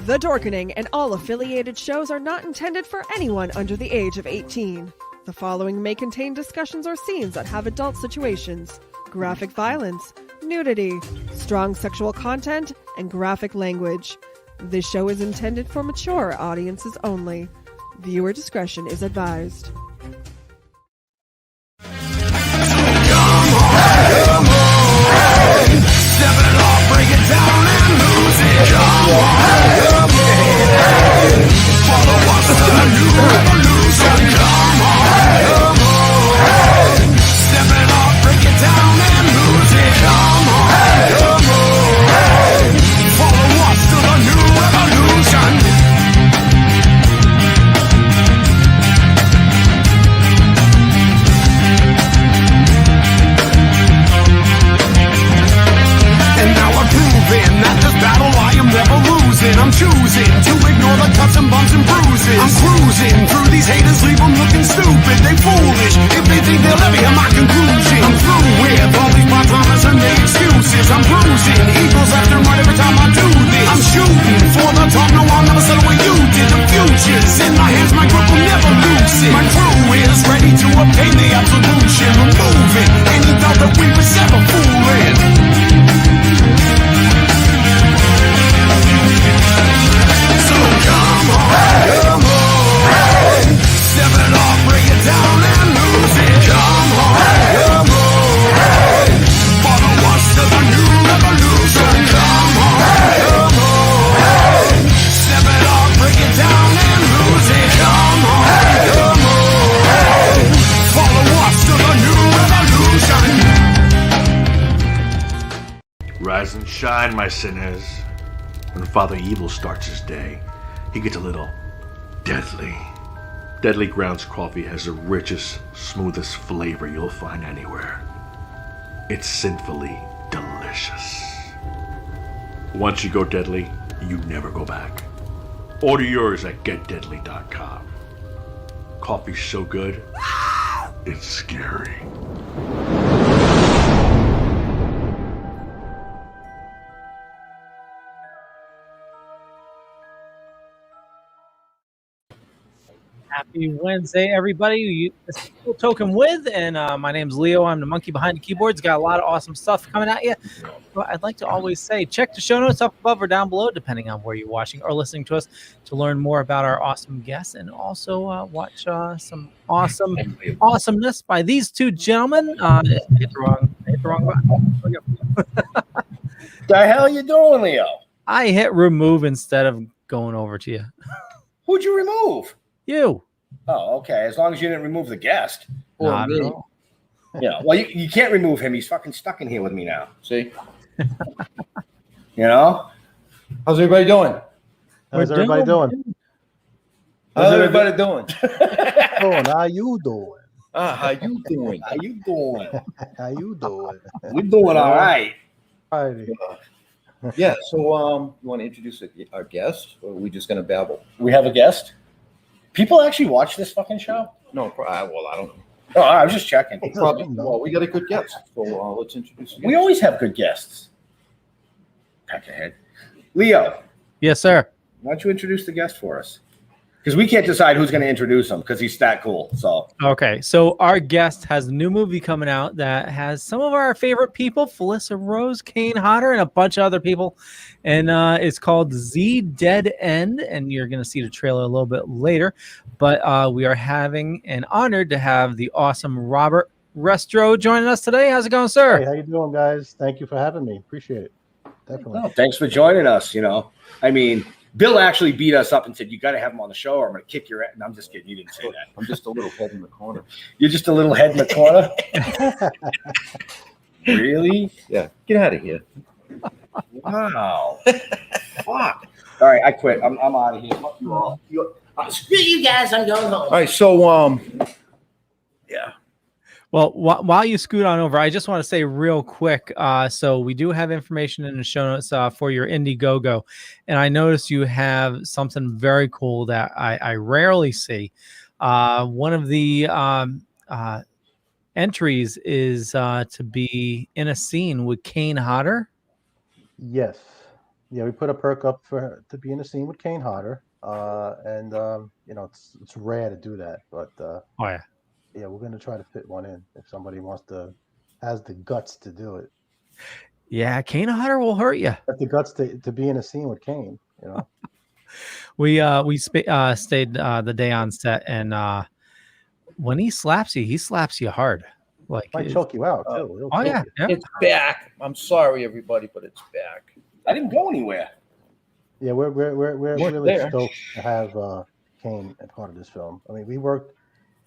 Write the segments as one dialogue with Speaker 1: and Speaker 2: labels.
Speaker 1: The Dorkening and all affiliated shows are not intended for anyone under the age of 18. The following may contain discussions or scenes that have adult situations, graphic violence, nudity, strong sexual content, and graphic language. This show is intended for mature audiences only. Viewer discretion is advised.
Speaker 2: Step it off, break it down and lose it. Come on, follow us to the new revolution. Come on, step it off, break it down and lose it. Come on, follow us to the new revolution. And now I'm proving that this battle I am never losing. I'm choosing to ignore the cuts and bumps and bruises. I'm cruising through these haters, leave them looking stupid. They foolish if they think they'll ever hear my conclusion. I'm through with all these part-timers and their excuses. I'm bruising eagles left and right every time I do this. I'm shooting for the top, no I'll never settle where you did. The future's in my hands, my grip will never loosen. My crew is ready to obtain the absolution. Removing any doubt that we was ever fooling. So come on, step it off, break it down and lose it. Come on, follow us to the new revolution. Come on, step it off, break it down and lose it. Come on, follow us to the new revolution.
Speaker 3: Rise and shine, my sinners. When Father Evil starts his day, he gets a little deadly. Deadly Grounds coffee has the richest, smoothest flavor you'll find anywhere. It's sinfully delicious. Once you go deadly, you never go back. Order yours at getdeadly.com. Coffee's so good, it's scary.
Speaker 4: Happy Wednesday, everybody. This is Toking with, and my name's Leo. I'm the monkey behind the keyboards. Got a lot of awesome stuff coming at you. But I'd like to always say, check the show notes up above or down below, depending on where you're watching or listening to us, to learn more about our awesome guests, and also watch some awesomeness by these two gentlemen. Hit the wrong button.
Speaker 5: The hell you doing, Leo?
Speaker 4: I hit remove instead of going over to you.
Speaker 5: Who'd you remove?
Speaker 4: You.
Speaker 5: Oh, okay. As long as you didn't remove the guest. Or
Speaker 4: Not
Speaker 5: me.
Speaker 4: at all.
Speaker 5: Yeah. Well, you can't remove him. He's fucking stuck in here with me now. See? You know?
Speaker 6: How's everybody doing?
Speaker 4: How's everybody doing?
Speaker 6: How's everybody doing?
Speaker 7: How you doing?
Speaker 5: How you doing? How you doing?
Speaker 7: How you doing?
Speaker 5: We're doing all right.
Speaker 7: Alrighty.
Speaker 6: Yeah. So, you want to introduce our guest, or are we just going to babble?
Speaker 5: We have a guest? People actually watch this fucking show?
Speaker 6: No. Well, I don't know.
Speaker 5: Oh, I was just checking.
Speaker 6: Probably. Well, we got a good guest. So let's introduce. The guest.
Speaker 5: We always have good guests. Pack ahead. Leo,
Speaker 4: Yes, sir.
Speaker 5: why don't you introduce the guest for us? Because we can't decide who's going to introduce him because he's that cool. So
Speaker 4: Okay, so our guest has a new movie coming out that has some of our favorite people, Felissa Rose, Kane Hodder, and a bunch of other people. And it's called Z Dead End, and you're going to see the trailer a little bit later. But we are having and honored to have the awesome Robert Restro joining us today. How's it going, sir?
Speaker 7: Hey, how you doing, guys? Thank you for having me. Appreciate it. Definitely.
Speaker 5: oh, thanks for joining us. You know, I mean, Bill actually beat us up and said, you got to have him on the show or I'm going to kick your ass. No, I'm just kidding. You didn't say that.
Speaker 6: I'm just a little head in the corner.
Speaker 5: You're just a little head in the corner? Really?
Speaker 6: Yeah. Get out of here.
Speaker 5: Wow. Fuck. All right, I quit. I'm out of here. Fuck you all. Screw you guys. I'm going home.
Speaker 6: All right. So, yeah.
Speaker 4: Well, while you scoot on over, I just want to say real quick. So we do have information in the show notes for your Indiegogo, and I noticed you have something very cool that I rarely see. One of the entries is to be in a scene with Kane Hodder.
Speaker 7: Yes. Yeah, we put a perk up to be in the scene with Kane Hodder, and it's rare to do that, but
Speaker 4: Oh yeah.
Speaker 7: yeah, we're gonna try to fit one in if somebody has the guts to do it.
Speaker 4: Yeah, Kane Hodder will hurt you.
Speaker 7: Have the guts to be in a scene with Kane, you know.
Speaker 4: We stayed the day on set, and when he slaps you hard. Like
Speaker 7: Might choke you out too. He'll
Speaker 4: Oh
Speaker 7: choke
Speaker 4: yeah,
Speaker 7: you.
Speaker 4: yeah.
Speaker 6: It's back. I'm sorry, everybody, but it's back.
Speaker 5: I didn't go anywhere.
Speaker 7: Yeah, we're
Speaker 6: Weren't
Speaker 7: really
Speaker 6: there.
Speaker 7: stoked to have Kane a part of this film. I mean, we worked.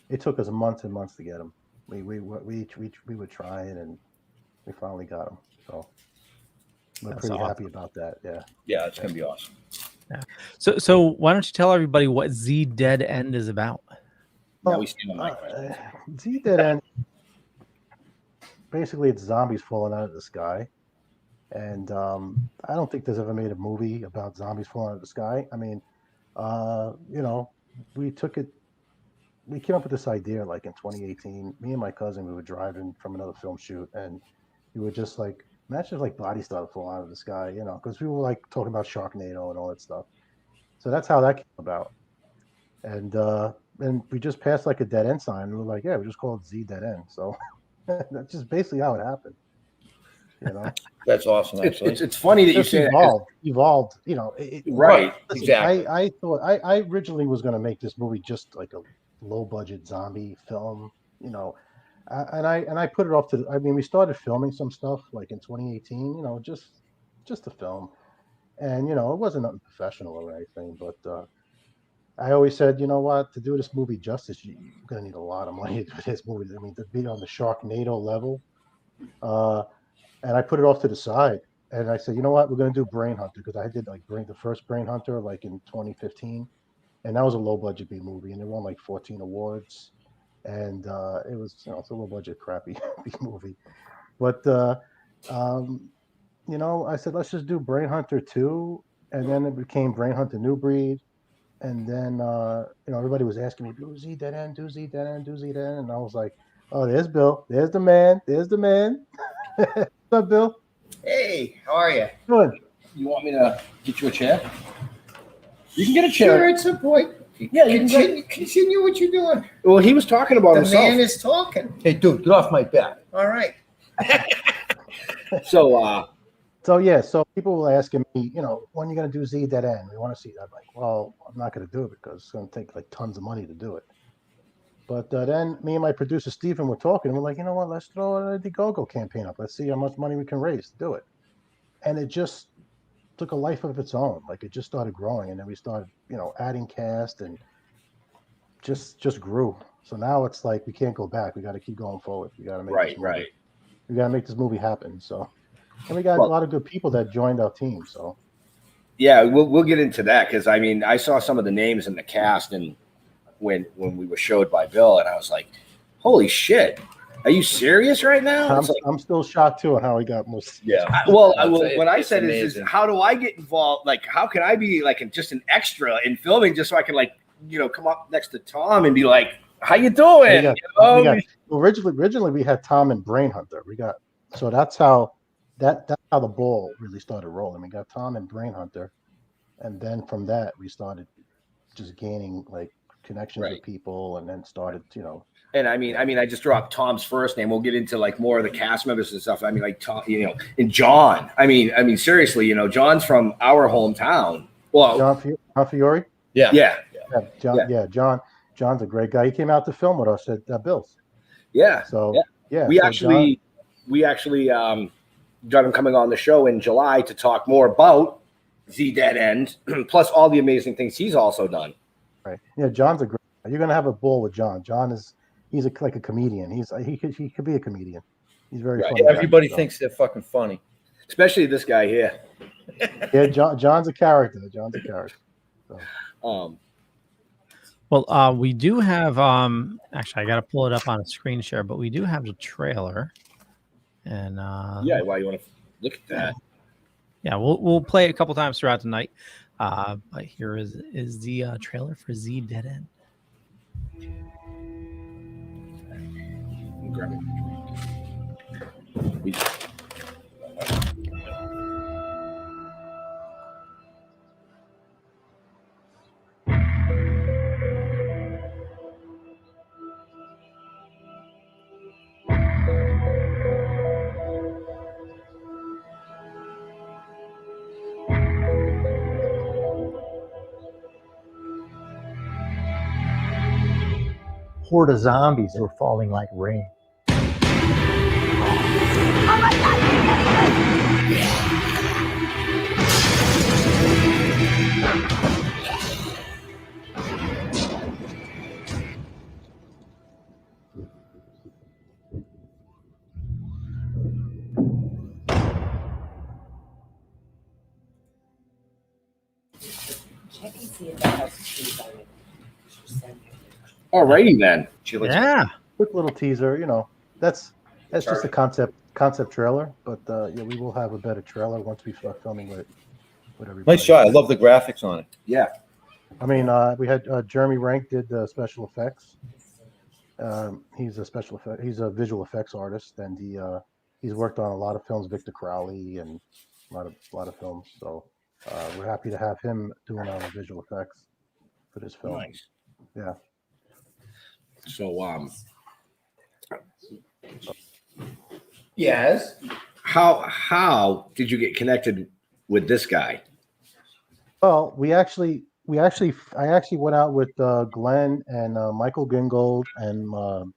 Speaker 7: It took us months and months to get him. We were trying, and we finally got him. So we're
Speaker 4: That's
Speaker 7: pretty
Speaker 4: awesome.
Speaker 7: happy about that. Yeah.
Speaker 6: Yeah, it's gonna be awesome.
Speaker 4: So why don't you tell everybody what Z Dead End is about?
Speaker 5: Now we stand on my question.
Speaker 7: Z Dead End. Basically, it's zombies falling out of the sky, and I don't think there's ever made a movie about zombies falling out of the sky. I mean, we took it. We came up with this idea like in 2018. Me and my cousin, we were driving from another film shoot, and we were just like, imagine if like bodies started falling out of the sky, because we were like talking about Sharknado and all that stuff. So that's how that came about. And we just passed like a dead end sign, and we were like, yeah, we just call it Z Dead End. So that's just basically how it happened.
Speaker 6: That's awesome.
Speaker 5: It's,
Speaker 6: Actually,
Speaker 5: it's funny that you
Speaker 7: Just
Speaker 5: say that.
Speaker 7: evolved.
Speaker 5: Right.
Speaker 7: Listen,
Speaker 6: Exactly.
Speaker 7: I thought I originally was going to make this movie just like a low budget zombie film, and I put it off to. I mean, we started filming some stuff like in 2018, just to film, and it wasn't nothing professional or anything, but I always said, you know what, to do this movie justice, you're going to need a lot of money to do this movie. I mean, to be on the Sharknado level, and I put it off to the side. And I said, you know what, we're going to do Brain Hunter, because I did like the first Brain Hunter like in 2015, and that was a low budget B movie, and it won like 14 awards, and it was it's a low budget crappy B movie, but I said let's just do Brain Hunter 2, and then it became Brain Hunter New Breed, and then everybody was asking me, do Z Dead End, do Z Dead End, do Z Dead End, and I was like, oh, there's Bill, there's the man. What's up, Bill?
Speaker 5: Hey, how are you?
Speaker 7: Good.
Speaker 5: You want me to get you a chair? You can get a chair.
Speaker 8: Sure, it's a point.
Speaker 5: Yeah, you can
Speaker 8: Continue what you're doing.
Speaker 5: Well, he was talking about
Speaker 8: The
Speaker 5: himself.
Speaker 8: man is talking.
Speaker 6: hey, dude, get off my back.
Speaker 8: All right.
Speaker 7: So people were asking me, when are you going to do Z Dead End? We want to see that. I'm like, well, I'm not going to do it because it's going to take like tons of money to do it. But then me and my producer Stephen were talking, and we're like, you know what? Let's throw a Indiegogo campaign up. Let's see how much money we can raise to do it. And it just took a life of its own. Like it just started growing, and then we started, adding cast, and just grew. So now it's like we can't go back. We got to keep going forward. We got to make this movie.
Speaker 5: Right.
Speaker 7: We got to make this movie happen. So, and we got a lot of good people that joined our team. So,
Speaker 5: Yeah, we'll get into that, because I mean, I saw some of the names in the cast, and when we were showed by Bill, and I was like, holy shit, are you serious right now?
Speaker 7: I'm still shocked too on how he got most.
Speaker 6: Yeah.
Speaker 5: What I said is
Speaker 6: amazing.
Speaker 5: how do I get involved? Like, how can I be like just an extra in filming, just so I can come up next to Tom and be like, how you doing?
Speaker 7: Originally we had Tom and Brain Hunter. So that's how that's how the ball really started rolling. We got Tom and Brain Hunter, and then from that we started just gaining like connections with people, and then started,
Speaker 5: And I mean, I just dropped Tom's first name. We'll get into like more of the cast members and stuff. I mean, like Tom, and John. I mean, seriously, John's from our hometown. Well,
Speaker 7: John Fiore.
Speaker 5: yeah.
Speaker 7: John's a great guy. He came out to film with us at Bill's.
Speaker 5: Yeah.
Speaker 7: So yeah,
Speaker 5: we actually got him coming on the show in July to talk more about Z Dead End, plus all the amazing things he's also done.
Speaker 7: Right. Yeah, John's a great guy. You're gonna have a ball with John. He's like a comedian. He could be a comedian. He's very funny.
Speaker 6: Everybody thinks they're fucking funny.
Speaker 5: Especially this guy here.
Speaker 7: Yeah, John's a character. So.
Speaker 4: Well, we do have actually I got to pull it up on a screen share, but we do have the trailer. And
Speaker 5: yeah, why you want to look at that?
Speaker 4: Yeah, we'll play it a couple times throughout the night. But here is the trailer for Z Dead End.
Speaker 5: Grab it.
Speaker 9: horde of zombies that were falling like rain.
Speaker 5: Alrighty then.
Speaker 4: Yeah.
Speaker 7: Quick little teaser. You know, that's just a concept trailer, but yeah, we will have a better trailer once we start filming with everybody.
Speaker 6: Nice shot. I love the graphics on it.
Speaker 5: Yeah.
Speaker 7: I mean, we had Jeremy Rank did the special effects. He's a visual effects artist, and he's worked on a lot of films, Victor Crowley, and a lot of films. So we're happy to have him doing all the visual effects for this film.
Speaker 5: Nice.
Speaker 7: Yeah.
Speaker 5: So
Speaker 8: Yes.
Speaker 5: how did you get connected with this guy?
Speaker 7: Well, I actually went out with Glenn and Michael Gingold and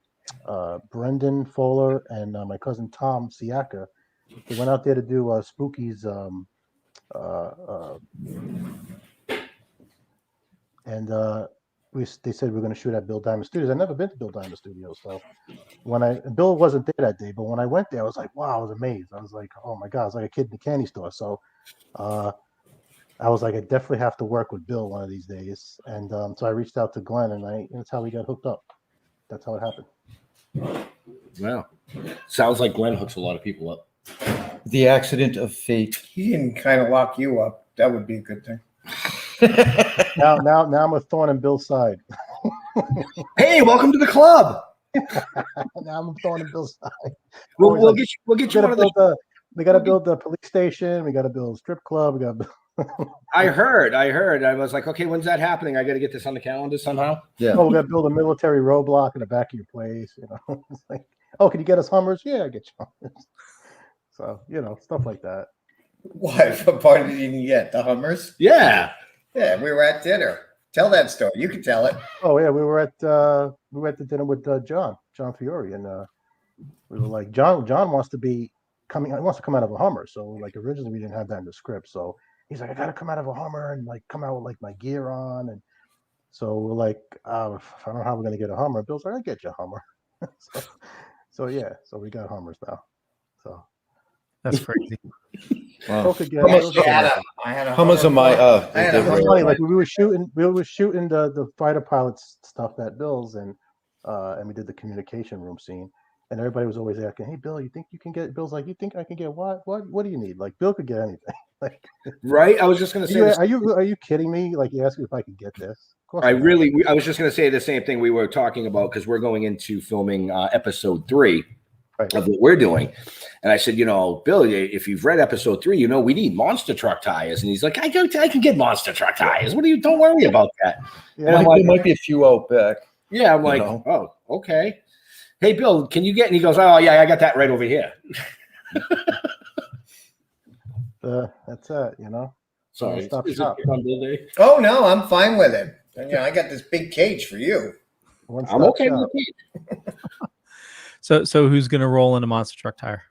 Speaker 7: Brendan Fowler and my cousin Tom Siaka. We went out there to do Spooky's and they said we're going to shoot at Bill Diamond Studios. I've never been to Bill Diamond Studios, so Bill wasn't there that day, but when I went there, I was like, wow, I was amazed. I was like, oh my god, I was like a kid in the candy store. So I was like, I definitely have to work with Bill one of these days. And so I reached out to Glenn, and that's how we got hooked up. That's how it happened.
Speaker 5: Well, sounds like Glenn hooks a lot of people up.
Speaker 6: The accident of fate.
Speaker 8: He didn't kind of lock you up. That would be a good thing.
Speaker 7: now I'm a thorn in Bill's side.
Speaker 5: Hey, welcome to the club.
Speaker 7: Now I'm a thorn in Bill's side.
Speaker 5: We'll get you one of the.
Speaker 7: We got to build the police station. We got to build a strip club. We got.
Speaker 5: I heard. I was like, okay, when's that happening? I got to get this on the calendar somehow.
Speaker 6: Yeah.
Speaker 7: Oh, we got to build a military roadblock in the back of your place. You know, it's like, oh, can you get us Hummers? Yeah, I get you Hummers. So stuff like that.
Speaker 8: What part did you get? The Hummers?
Speaker 5: Yeah.
Speaker 8: Yeah, we were at dinner. Tell that story. You can tell it.
Speaker 7: Oh yeah, we were at the dinner with John Fiore, and we were like, John wants to come out of a Hummer. So like originally we didn't have that in the script. So he's like, I gotta come out of a Hummer and like come out with like my gear on, and so we're like, I don't know how we're gonna get a Hummer. Bill's like, I get you a Hummer. so we got Hummers now. So
Speaker 4: that's crazy.
Speaker 6: Wow.
Speaker 8: I had a
Speaker 6: How much of my
Speaker 7: it's funny, like we were shooting the fighter pilots stuff at Bill's, and we did the communication room scene, and everybody was always asking, hey Bill, you think you can get? Bill's like, you think I can get what do you need? Like Bill could get anything. Like,
Speaker 5: right. I was just gonna say,
Speaker 7: are you kidding me? Like you asked me if I could get this. Of course
Speaker 5: I was just gonna say the same thing we were talking about, because we're going into filming episode 3 of what we're doing. And I said, Bill, if you've read episode 3, we need monster truck tires. And he's like, I can get monster truck tires. Don't worry about that.
Speaker 7: Yeah,
Speaker 5: and I'm
Speaker 6: there might be a few out back.
Speaker 5: Yeah, I'm like, oh, okay. Hey, Bill, can you get? And he goes, oh yeah, I got that right over here.
Speaker 7: That's it,
Speaker 5: Sorry.
Speaker 7: Stop shop.
Speaker 8: Oh no, I'm fine with it. I got this big cage for you.
Speaker 5: I'm okay with it.
Speaker 4: So who's gonna roll in a monster truck tire?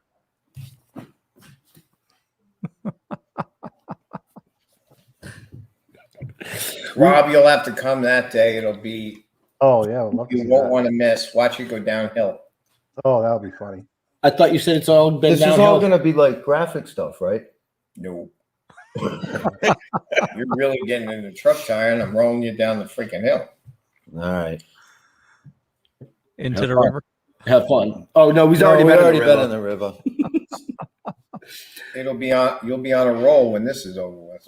Speaker 8: Rob, you'll have to come that day. It'll be.
Speaker 7: Oh yeah,
Speaker 8: you won't want to miss. Watch it go downhill.
Speaker 7: Oh, that'll be funny.
Speaker 5: I thought you said it's all been
Speaker 6: This
Speaker 5: downhill.
Speaker 6: is all going to be like graphic stuff, right?
Speaker 8: No. You're really getting in the truck tire, and I'm rolling you down the freaking hill.
Speaker 6: All right.
Speaker 4: Into the river.
Speaker 5: Have fun. Oh no, we've already been in the river.
Speaker 8: You'll be on a roll when this is over with.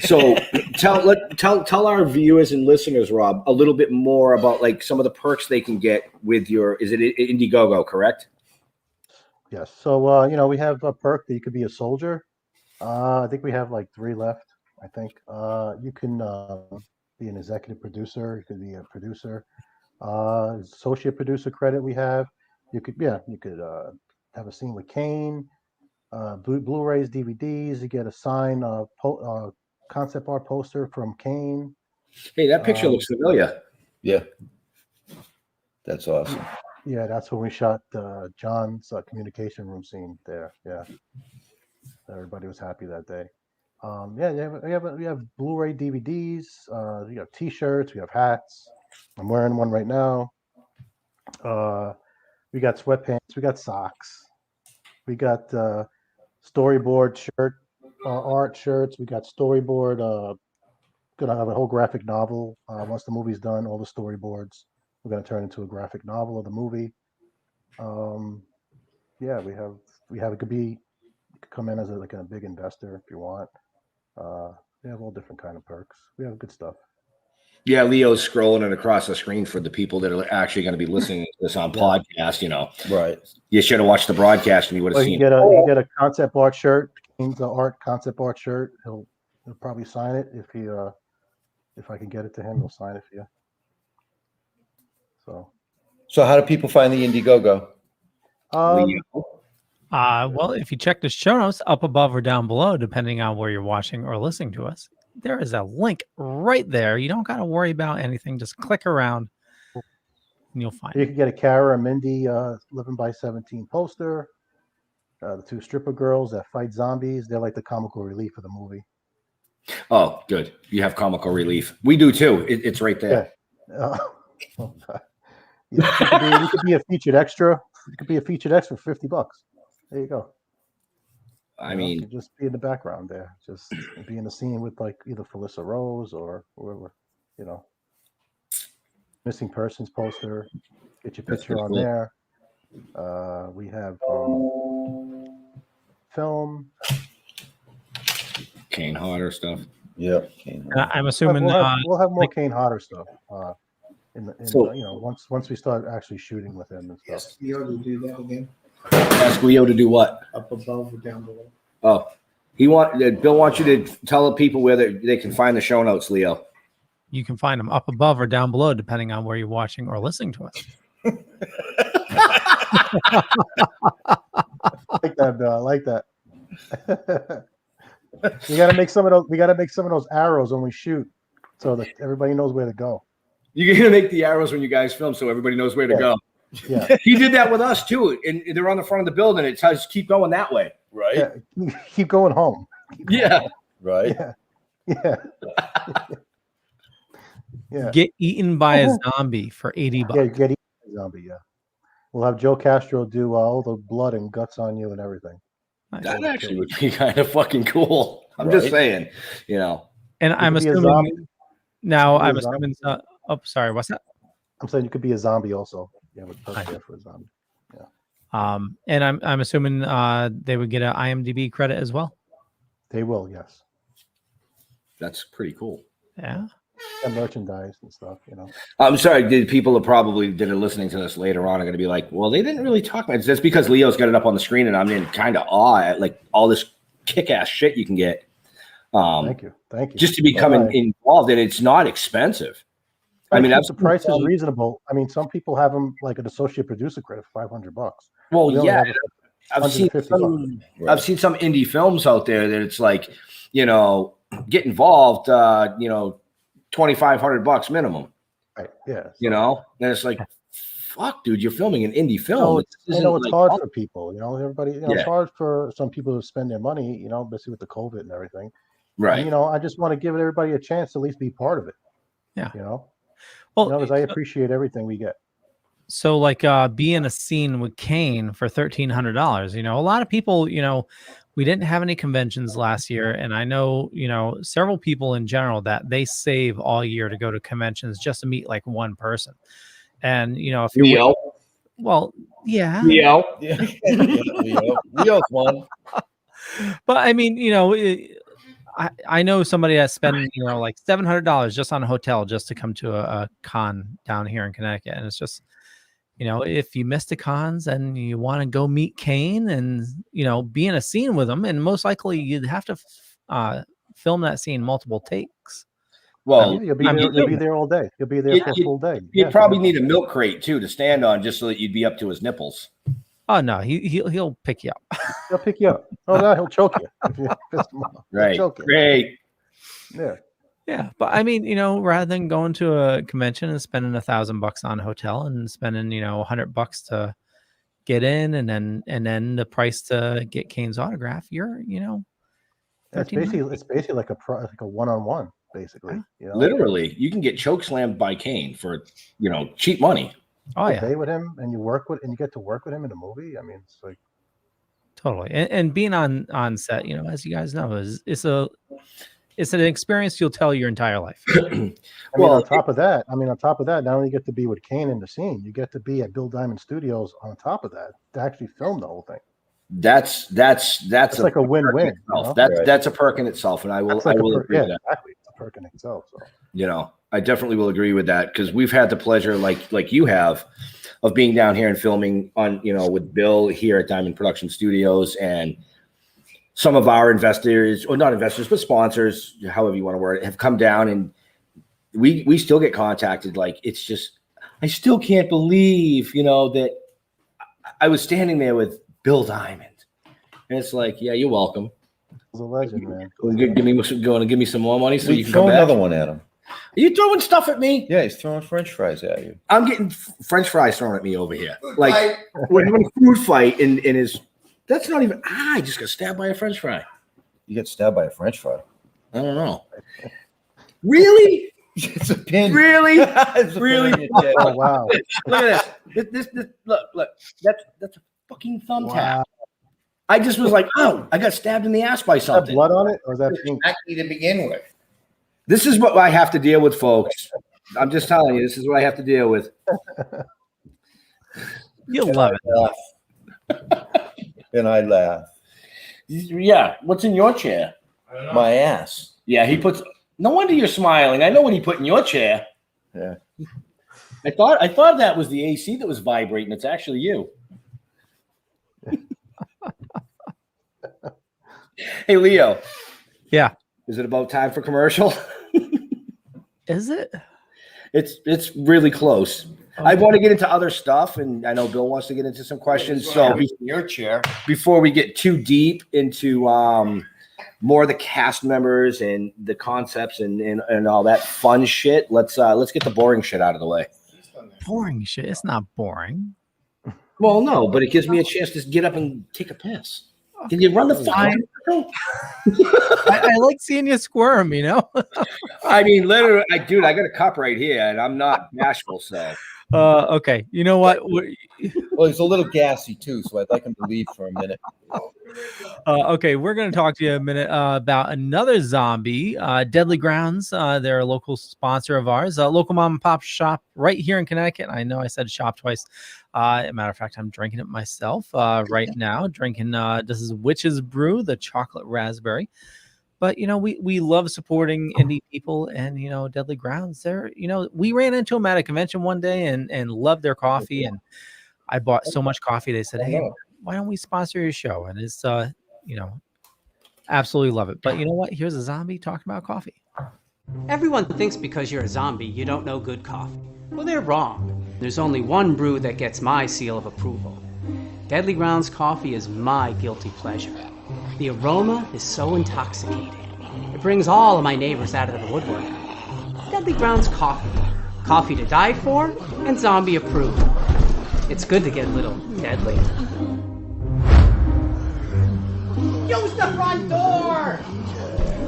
Speaker 5: So tell our viewers and listeners, Rob, a little bit more about like some of the perks they can get with is it Indiegogo, correct?
Speaker 7: Yes. So we have a perk that you could be a soldier. I think we have like 3 left. I think you can be an executive producer. You could be a producer. Associate producer credit we have. You could have a scene with Kane, Blu-rays, DVDs. You get a signed concept art poster from Kane.
Speaker 5: Hey, that picture looks familiar.
Speaker 6: Yeah. That's awesome.
Speaker 7: Yeah, that's when we shot John's communication room scene there. Yeah, everybody was happy that day. We have Blu-ray DVDs. We have T-shirts. We have hats. I'm wearing one right now. We got sweatpants. We got socks. We got storyboard art shirts. We got storyboard. Gonna have a whole graphic novel. Once the movie's done, all the storyboards we're gonna turn into a graphic novel of the movie. Yeah, we have it could be, you could come in as a big investor if you want. We have all different kind of perks. We have good stuff.
Speaker 5: Yeah, Leo's scrolling it across the screen for the people that are actually going to be listening to this on podcast.
Speaker 6: Right.
Speaker 5: You should have watched the broadcast and you would have seen.
Speaker 7: You get a concept art shirt. Kane's art concept art shirt. He'll probably sign it if I can get it to him. He'll sign it for you.
Speaker 6: So how do people find the Indiegogo?
Speaker 4: Well, if you check the show notes up above or down below, depending on where you're watching or listening to us, there is a link right there. You don't got to worry about anything. Just click around and you'll find it.
Speaker 7: You can get a Kara and Mindy 11 by 17 poster. The two stripper girls that fight zombies. They're like the comical relief of the movie.
Speaker 5: Oh, good. You have comical relief. We do too. It's right there.
Speaker 7: Yeah. You could be a featured extra. You could be a featured extra for $50. There you go.
Speaker 5: I mean,
Speaker 7: just be in the background there. Just be in the scene with like either Felissa Rose or whoever, missing persons poster. Get your picture on there. We have film.
Speaker 5: Kane Hodder stuff.
Speaker 6: Yeah.
Speaker 4: I'm assuming
Speaker 7: we'll have more Kane Hodder stuff. Once we start actually shooting with him and stuff.
Speaker 8: Ask Leo to do that again.
Speaker 5: Ask Leo to do what?
Speaker 8: Up above or down below.
Speaker 5: Oh, Bill wants you to tell the people where they can find the show notes, Leo.
Speaker 4: You can find them up above or down below, depending on where you're watching or listening to us.
Speaker 7: I like that, Bill. I like that. We gotta make some of those arrows when we shoot, so that everybody knows where to go.
Speaker 5: You're gonna make the arrows when you guys film, so everybody knows where to go.
Speaker 7: Yeah,
Speaker 5: he did that with us too, and they're on the front of the building. It says keep going that way,
Speaker 6: right?
Speaker 7: Yeah. Keep going home.
Speaker 6: Right.
Speaker 7: Yeah. Yeah.
Speaker 4: Get eaten by a zombie for $80.
Speaker 7: Yeah, get eaten by a zombie. Yeah. We'll have Joe Castro do all the blood and guts on you and everything.
Speaker 5: That actually would be kind of fucking cool. I'm just saying,
Speaker 4: And I'm assuming now. I'm assuming. Sorry. What's that?
Speaker 7: I'm saying you could be a zombie also. Yeah, with there for a zombie. Yeah.
Speaker 4: And I'm assuming they would get an IMDb credit as well.
Speaker 7: They will, yes.
Speaker 5: That's pretty cool.
Speaker 4: Yeah.
Speaker 7: And merchandise and stuff,
Speaker 5: I'm sorry, people that are listening to this later on are going to be like, well, they didn't really talk about it. It's just because Leo's got it up on the screen and I'm in kind of awe at like all this kick-ass shit you can get.
Speaker 7: Thank you.
Speaker 5: Just to become involved, and it's not expensive. I mean,
Speaker 7: the price is reasonable. I mean, some people have them like an associate producer credit for $500.
Speaker 5: Well, yeah, I've seen some indie films out there that it's like, get involved, $2,500 minimum.
Speaker 7: Right. Yeah.
Speaker 5: And it's like, fuck, dude, you're filming an indie film.
Speaker 7: It's hard for people. Everybody. It's hard for some people to spend their money. Especially with the COVID and everything.
Speaker 5: Right.
Speaker 7: And, I just want to give everybody a chance to at least be part of it.
Speaker 4: Yeah.
Speaker 7: Well, because I appreciate everything we get.
Speaker 4: So, like, be in a scene with Kane for $1,300. A lot of people, we didn't have any conventions last year, and I know, several people in general that they save all year to go to conventions just to meet like one person. And if you well, yeah,
Speaker 6: Leo's one.
Speaker 4: But I mean, I know somebody that's spending like $700 just on a hotel just to come to a con down here in Connecticut, and it's just. If you missed the cons and you want to go meet Kane and, be in a scene with him, and most likely you'd have to film that scene multiple takes.
Speaker 5: Well,
Speaker 7: you'll be there all day. You'll be there for a full day.
Speaker 5: You'd probably need a milk crate too to stand on just so that you'd be up to his nipples.
Speaker 4: Oh no, he'll pick you up.
Speaker 7: He'll pick you up. Oh no, he'll choke you if you piss him off.
Speaker 5: Right.
Speaker 7: Choke you.
Speaker 5: Great.
Speaker 7: Yeah.
Speaker 4: Yeah, but I mean, rather than going to a convention and spending $1,000 on a hotel and spending, $100 to get in, and then the price to get Kane's autograph, you're,
Speaker 7: It's basically like a one-on-one, basically.
Speaker 5: Literally, you can get choke slammed by Kane for cheap money.
Speaker 4: Oh yeah,
Speaker 7: pay with him, and you get to work with him in a movie. I mean, it's like
Speaker 4: totally. And being on set, as you guys know, it's an experience you'll tell your entire life.
Speaker 7: on top of that, not only get to be with Kane in the scene, you get to be at Bill Diamond Studios on top of that to actually film the whole thing.
Speaker 5: That's
Speaker 7: it's like a win-win.
Speaker 5: That's a perk in itself, and I will agree with that.
Speaker 7: Exactly, it's a perk in itself. So.
Speaker 5: I definitely will agree with that, because we've had the pleasure, like you have, of being down here and filming on, with Bill here at Diamond Production Studios, and some of our investors, or not investors, but sponsors, however you want to word it, have come down, and we still get contacted. Like, it's just, I still can't believe, that I was standing there with Bill Diamond, and it's like, yeah, you're welcome.
Speaker 7: He's a legend, man.
Speaker 5: Give me some more money so you can
Speaker 6: throw
Speaker 5: come back.
Speaker 6: another one at him.
Speaker 5: Are you throwing stuff at me?
Speaker 6: Yeah, he's throwing French fries at you.
Speaker 5: I'm getting French fries thrown at me over here. Like, we're having a food fight, and that's not even. I just got stabbed by a French fry.
Speaker 6: You get stabbed by a French fry?
Speaker 5: I don't know. Really?
Speaker 6: It's a pin.
Speaker 5: Really?
Speaker 6: Really?
Speaker 7: Oh wow!
Speaker 5: Look at this. This. Look. That's a fucking thumbtack. Wow. I just was like, oh, I got stabbed in the ass by something.
Speaker 7: Is that blood on it, or is that pink?
Speaker 8: Exactly to begin with.
Speaker 5: This is what I have to deal with, folks. I'm just telling you, this is what I have to deal with.
Speaker 4: You'll love
Speaker 6: it. And I laugh.
Speaker 5: Yeah. What's in your chair?
Speaker 6: My ass.
Speaker 5: Yeah, he puts. No wonder you're smiling. I know what he put in your chair.
Speaker 6: Yeah.
Speaker 5: I thought that was the AC that was vibrating. It's actually you. Hey, Leo.
Speaker 4: Yeah.
Speaker 5: Is it about time for commercial?
Speaker 4: Is it?
Speaker 5: It's really close. Okay. I want to get into other stuff, and I know Bill wants to get into some questions. So
Speaker 8: your chair.
Speaker 5: Before we get too deep into more of the cast members and the concepts and all that fun shit, let's get the boring shit out of the way.
Speaker 4: Boring shit? It's not boring.
Speaker 5: Well, no, but it gives me a chance to get up and take a piss. Can you run the fine?
Speaker 4: I like seeing you squirm,
Speaker 5: I mean, literally, I got a cup right here, and I'm not bashful, so.
Speaker 4: Okay. You know what?
Speaker 6: Well, he's a little gassy too, so I'd like him to leave for a minute.
Speaker 4: Okay, we're going to talk to you a minute about another zombie, Deadly Grounds. They're a local sponsor of ours, a local mom and pop shop right here in Connecticut. I know I said shop twice. As a matter of fact, I'm drinking it myself right now. Drinking this is Witch's Brew, the chocolate raspberry. But we love supporting indie people, and Deadly Grounds. They're we ran into them at a convention one day and loved their coffee, and I bought so much coffee. They said, "Hey, why don't we sponsor your show?" And it's absolutely love it. But you know what? Here's a zombie talking about coffee.
Speaker 10: Everyone thinks because you're a zombie, you don't know good coffee. Well, they're wrong. There's only one brew that gets my seal of approval. Deadly Grounds coffee is my guilty pleasure. The aroma is so intoxicating. It brings all of my neighbors out of the woodwork. Deadly Grounds coffee. Coffee to die for and zombie approved. It's good to get a little deadly. Use the front door!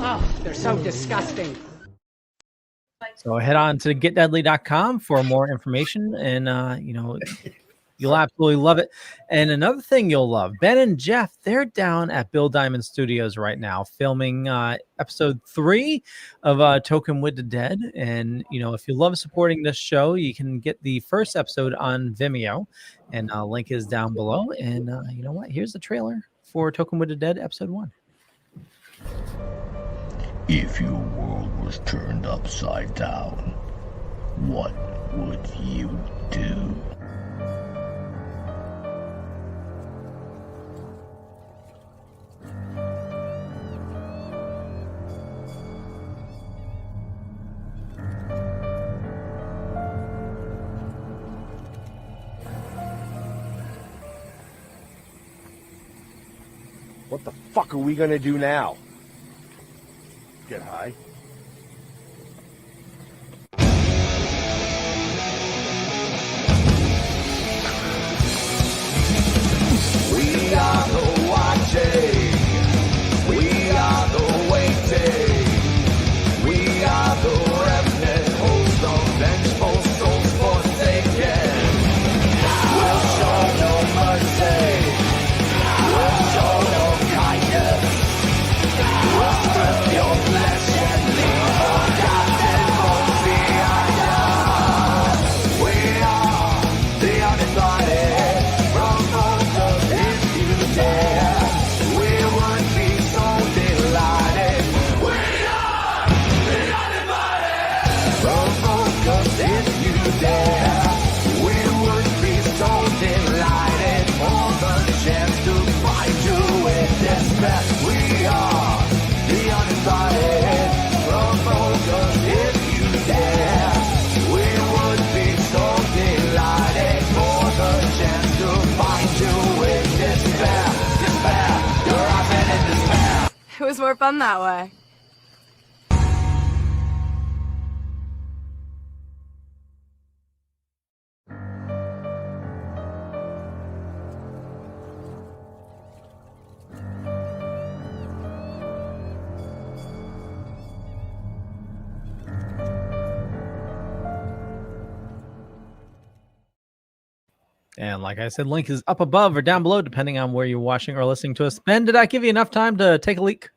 Speaker 10: Oh, they're so disgusting.
Speaker 4: So head on to getdeadly.com for more information, and you'll absolutely love it. And another thing you'll love, Ben and Jeff, they're down at Bill Diamond Studios right now filming episode 3 of Toking with the Dead. And if you love supporting this show, you can get the first episode on Vimeo, and link is down below. And you know what? Here's the trailer for Toking with the Dead episode 1.
Speaker 11: If your world was turned upside down, what would you do?
Speaker 3: What the fuck are we gonna do now? Get high?
Speaker 12: Always more fun that way.
Speaker 4: And like I said, link is up above or down below, depending on where you're watching or listening to us. Ben, did I give you enough time to take a leak?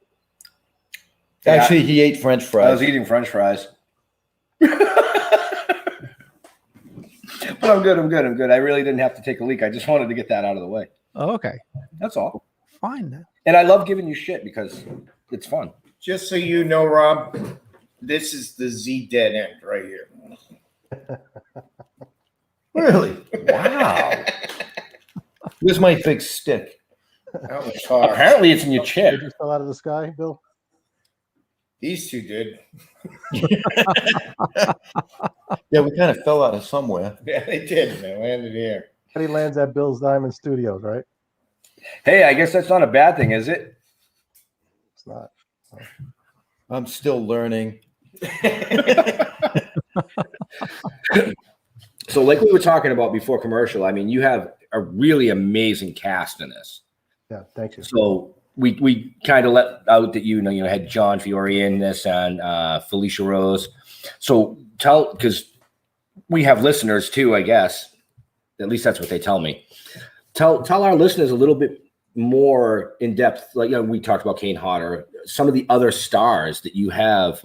Speaker 6: Actually, he ate French fries.
Speaker 5: I was eating French fries. But I'm good. I really didn't have to take a leak. I just wanted to get that out of the way.
Speaker 4: Oh, okay.
Speaker 5: That's all.
Speaker 4: Fine.
Speaker 5: And I love giving you shit because it's fun.
Speaker 8: Just so you know, Rob, this is the Z dead end right here.
Speaker 6: Really? Wow. Where's my big stick?
Speaker 8: That was hard.
Speaker 5: Apparently it's in your chair.
Speaker 7: Did you fell out of the sky, Bill?
Speaker 8: These two did.
Speaker 6: Yeah, we kind of fell out of somewhere.
Speaker 8: Yeah, they did. They landed here.
Speaker 7: And he lands at Bill's Diamond Studios, right?
Speaker 5: Hey, I guess that's not a bad thing, is it?
Speaker 7: It's not.
Speaker 6: I'm still learning.
Speaker 5: So like we were talking about before commercial, I mean, you have a really amazing cast in this.
Speaker 7: Yeah, thank you.
Speaker 5: So we kind of let out that you had John Fiore in this and Felicia Rose. So because we have listeners too, I guess. At least that's what they tell me. Tell our listeners a little bit more in depth. Like we talked about Kane Hodder, some of the other stars that you have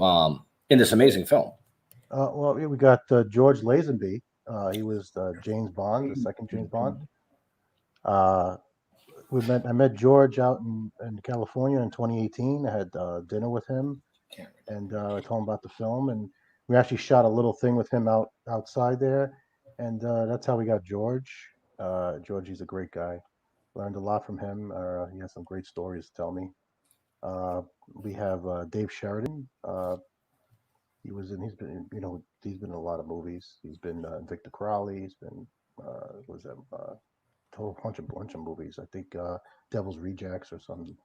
Speaker 5: in this amazing film.
Speaker 7: Well, we got George Lazenby. He was James Bond, the second James Bond. I met George out in California in 2018. I had dinner with him, and I told him about the film. And we actually shot a little thing with him outside there, and that's how we got George. George, he's a great guy. Learned a lot from him. He has some great stories to tell me. We have Dave Sheridan. He's been in a lot of movies. He's been Victor Crowley. He's been a whole bunch of movies. I think Devil's Rejects or something.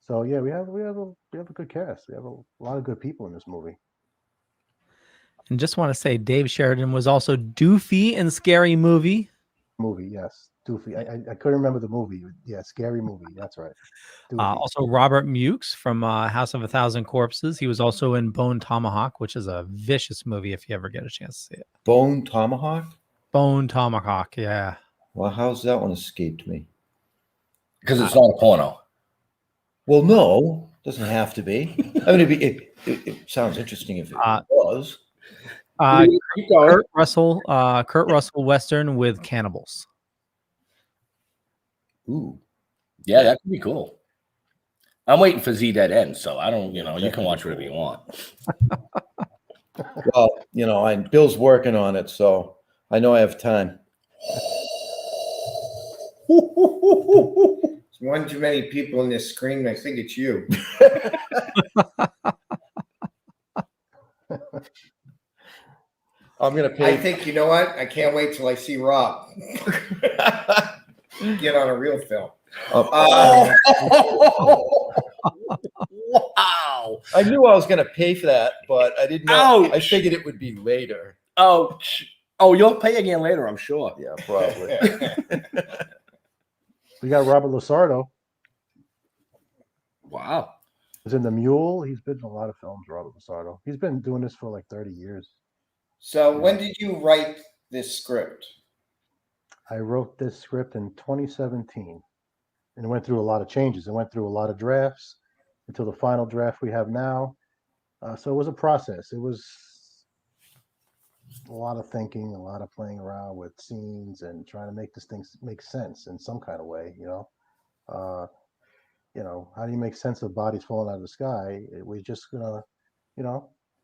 Speaker 7: So yeah, we have a good cast. We have a lot of good people in this movie.
Speaker 4: And just want to say, Dave Sheridan was also Doofy in Scary Movie.
Speaker 7: Yes, Doofy. I couldn't remember the movie. Yeah, Scary Movie. That's right.
Speaker 4: Also, Robert Mukes from House of a Thousand Corpses. He was also in Bone Tomahawk, which is a vicious movie if you ever get a chance to see it.
Speaker 6: Bone Tomahawk?
Speaker 4: Bone Tomahawk, yeah.
Speaker 6: Well, how's that one escaped me?
Speaker 5: Because it's not a porno.
Speaker 6: Well, no, doesn't have to be. I mean, it sounds interesting if it was.
Speaker 4: Kurt Russell Western with cannibals.
Speaker 5: Ooh, yeah, that could be cool. I'm waiting for Z Dead End, so I don't. You can watch whatever you want.
Speaker 6: Well, Bill's working on it, so I know I have time.
Speaker 8: There's one too many people in this screen. I think it's you.
Speaker 6: I'm gonna pay.
Speaker 8: I think you know what? I can't wait till I see Rob get on a real film.
Speaker 5: Wow!
Speaker 6: I knew I was gonna pay for that, but I didn't know.
Speaker 5: Ouch.
Speaker 6: I figured it would be later.
Speaker 5: Oh, you'll pay again later, I'm sure.
Speaker 6: Yeah, probably.
Speaker 7: We got Robert Lusardo.
Speaker 5: Wow.
Speaker 7: He's in The Mule. He's been in a lot of films, Robert Lusardo. He's been doing this for like 30 years.
Speaker 8: So when did you write this script?
Speaker 7: I wrote this script in 2017, and it went through a lot of changes. It went through a lot of drafts until the final draft we have now. So it was a process. It was a lot of thinking, a lot of playing around with scenes and trying to make this thing make sense in some kind of way. How do you make sense of bodies falling out of the sky? We're just gonna,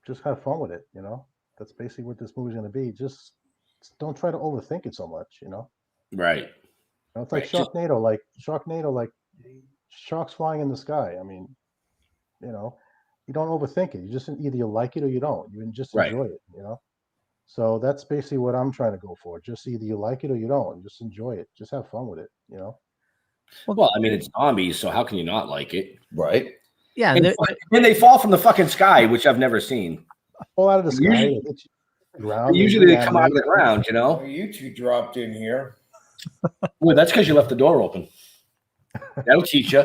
Speaker 7: just have fun with it. That's basically what this movie's gonna be. Just don't try to overthink it so much.
Speaker 5: Right.
Speaker 7: It's like Sharknado. Like sharks flying in the sky. I mean, you don't overthink it. You just either you like it or you don't. You just enjoy it. So that's basically what I'm trying to go for. Just either you like it or you don't. Just enjoy it. Just have fun with it.
Speaker 5: Well, I mean, it's zombies, so how can you not like it?
Speaker 6: Right.
Speaker 4: Yeah,
Speaker 5: and they fall from the fucking sky, which I've never seen.
Speaker 7: Fall out of the sky.
Speaker 5: Usually they come out of the ground, you know.
Speaker 8: Well, you two dropped in here.
Speaker 5: Well, that's because you left the door open. That'll teach you.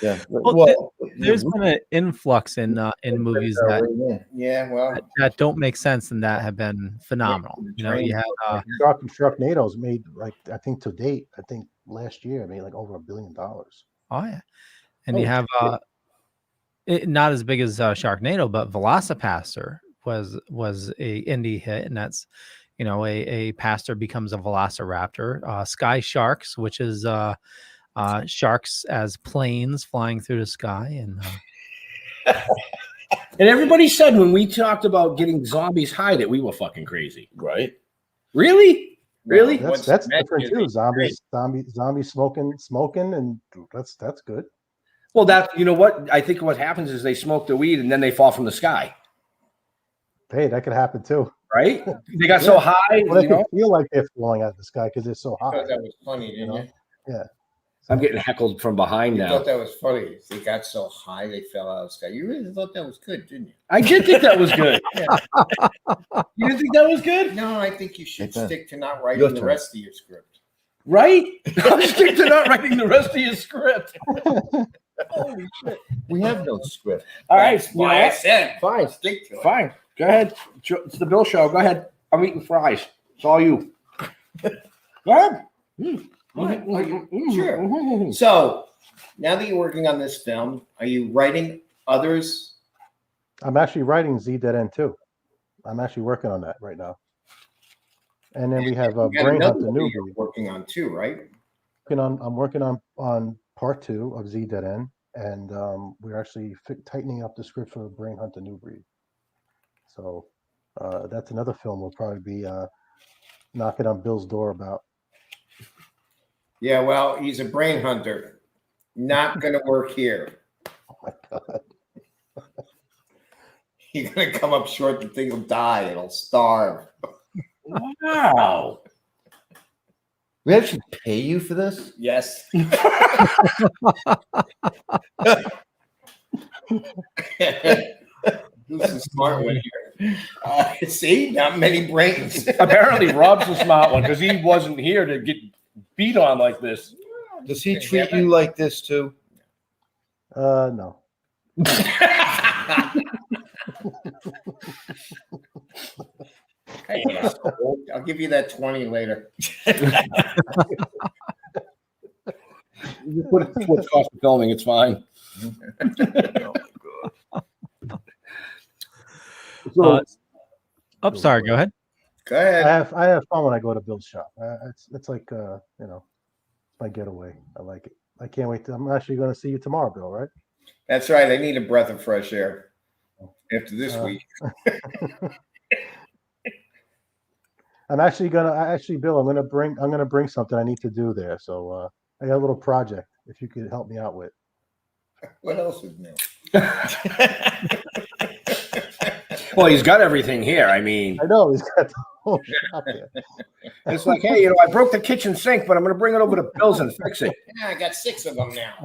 Speaker 6: Yeah.
Speaker 4: Well, there's been an influx in movies that don't make sense and that have been phenomenal. You know, you have
Speaker 7: Sharknado's made, like, I think to date, I think last year made like over $1 billion.
Speaker 4: Oh yeah, and you have not as big as Sharknado, but Velocipaster was a indie hit, and that's, you know, a pastor becomes a velociraptor. Sky Sharks, which is sharks as planes flying through the sky, and
Speaker 5: and everybody said when we talked about getting zombies high that we were fucking crazy,
Speaker 6: right?
Speaker 5: Really? Really?
Speaker 7: That's different too. Zombies smoking, and that's good.
Speaker 5: Well, that, you know what? I think what happens is they smoke the weed and then they fall from the sky.
Speaker 7: Hey, that could happen too.
Speaker 5: Right? They got so high.
Speaker 7: Well, they can feel like they're falling out of the sky because they're so high.
Speaker 8: I thought that was funny, didn't you?
Speaker 7: Yeah.
Speaker 5: I'm getting heckled from behind
Speaker 8: You
Speaker 5: now.
Speaker 8: thought that was funny. They got so high they fell out of the sky. You really thought that was good, didn't you?
Speaker 5: I did think that was good. You didn't think that was good?
Speaker 8: No, I think you should stick to not writing the rest of your script.
Speaker 5: Right? I'll stick to not writing the rest of your script.
Speaker 8: Holy shit. We have no script.
Speaker 5: All right.
Speaker 8: That's why I said, fine, stick to it.
Speaker 5: Fine. Go ahead. It's the Bill show. Go ahead. I'm eating fries. It's all you. Go ahead.
Speaker 8: Sure. So, now that you're working on this film, are you writing others?
Speaker 7: I'm actually writing Z Dead End too. I'm actually working on that right now. And then we have Brain Hunter New
Speaker 8: you're working on too, right?
Speaker 7: I'm working on part 2 of Z Dead End, and we're actually tightening up the script for Brain Hunter New Breed. So that's another film we'll probably be knocking on Bill's door about.
Speaker 8: Yeah, well, he's a brain hunter. Not going to work here.
Speaker 7: Oh my God.
Speaker 8: You're going to come up short. The thing will die. It'll starve.
Speaker 5: Wow.
Speaker 6: We actually pay you for this?
Speaker 8: Yes. Who's the smart one here? See, not many brains.
Speaker 5: Apparently, Rob's the smart one because he wasn't here to get beat on like this.
Speaker 6: Does he treat you like this too?
Speaker 7: No.
Speaker 8: Hey, I'll give you that 20 later.
Speaker 5: You put it towards cost of filming, it's fine.
Speaker 4: Sorry, go ahead.
Speaker 8: Go ahead.
Speaker 7: I have fun when I go to Bill's shop. It's like my getaway. I like it. I can't wait. I'm actually going to see you tomorrow, Bill. Right?
Speaker 8: That's right. I need a breath of fresh air after this week.
Speaker 7: I'm actually Bill, I'm gonna bring something I need to do there. So I got a little project if you could help me out with.
Speaker 8: What else is new?
Speaker 5: Well, he's got everything here. I mean,
Speaker 7: I know he's got the whole shop there.
Speaker 5: It's like, hey, I broke the kitchen sink, but I'm going to bring it over to Bill's and fix it.
Speaker 8: Yeah, I got 6 of them now.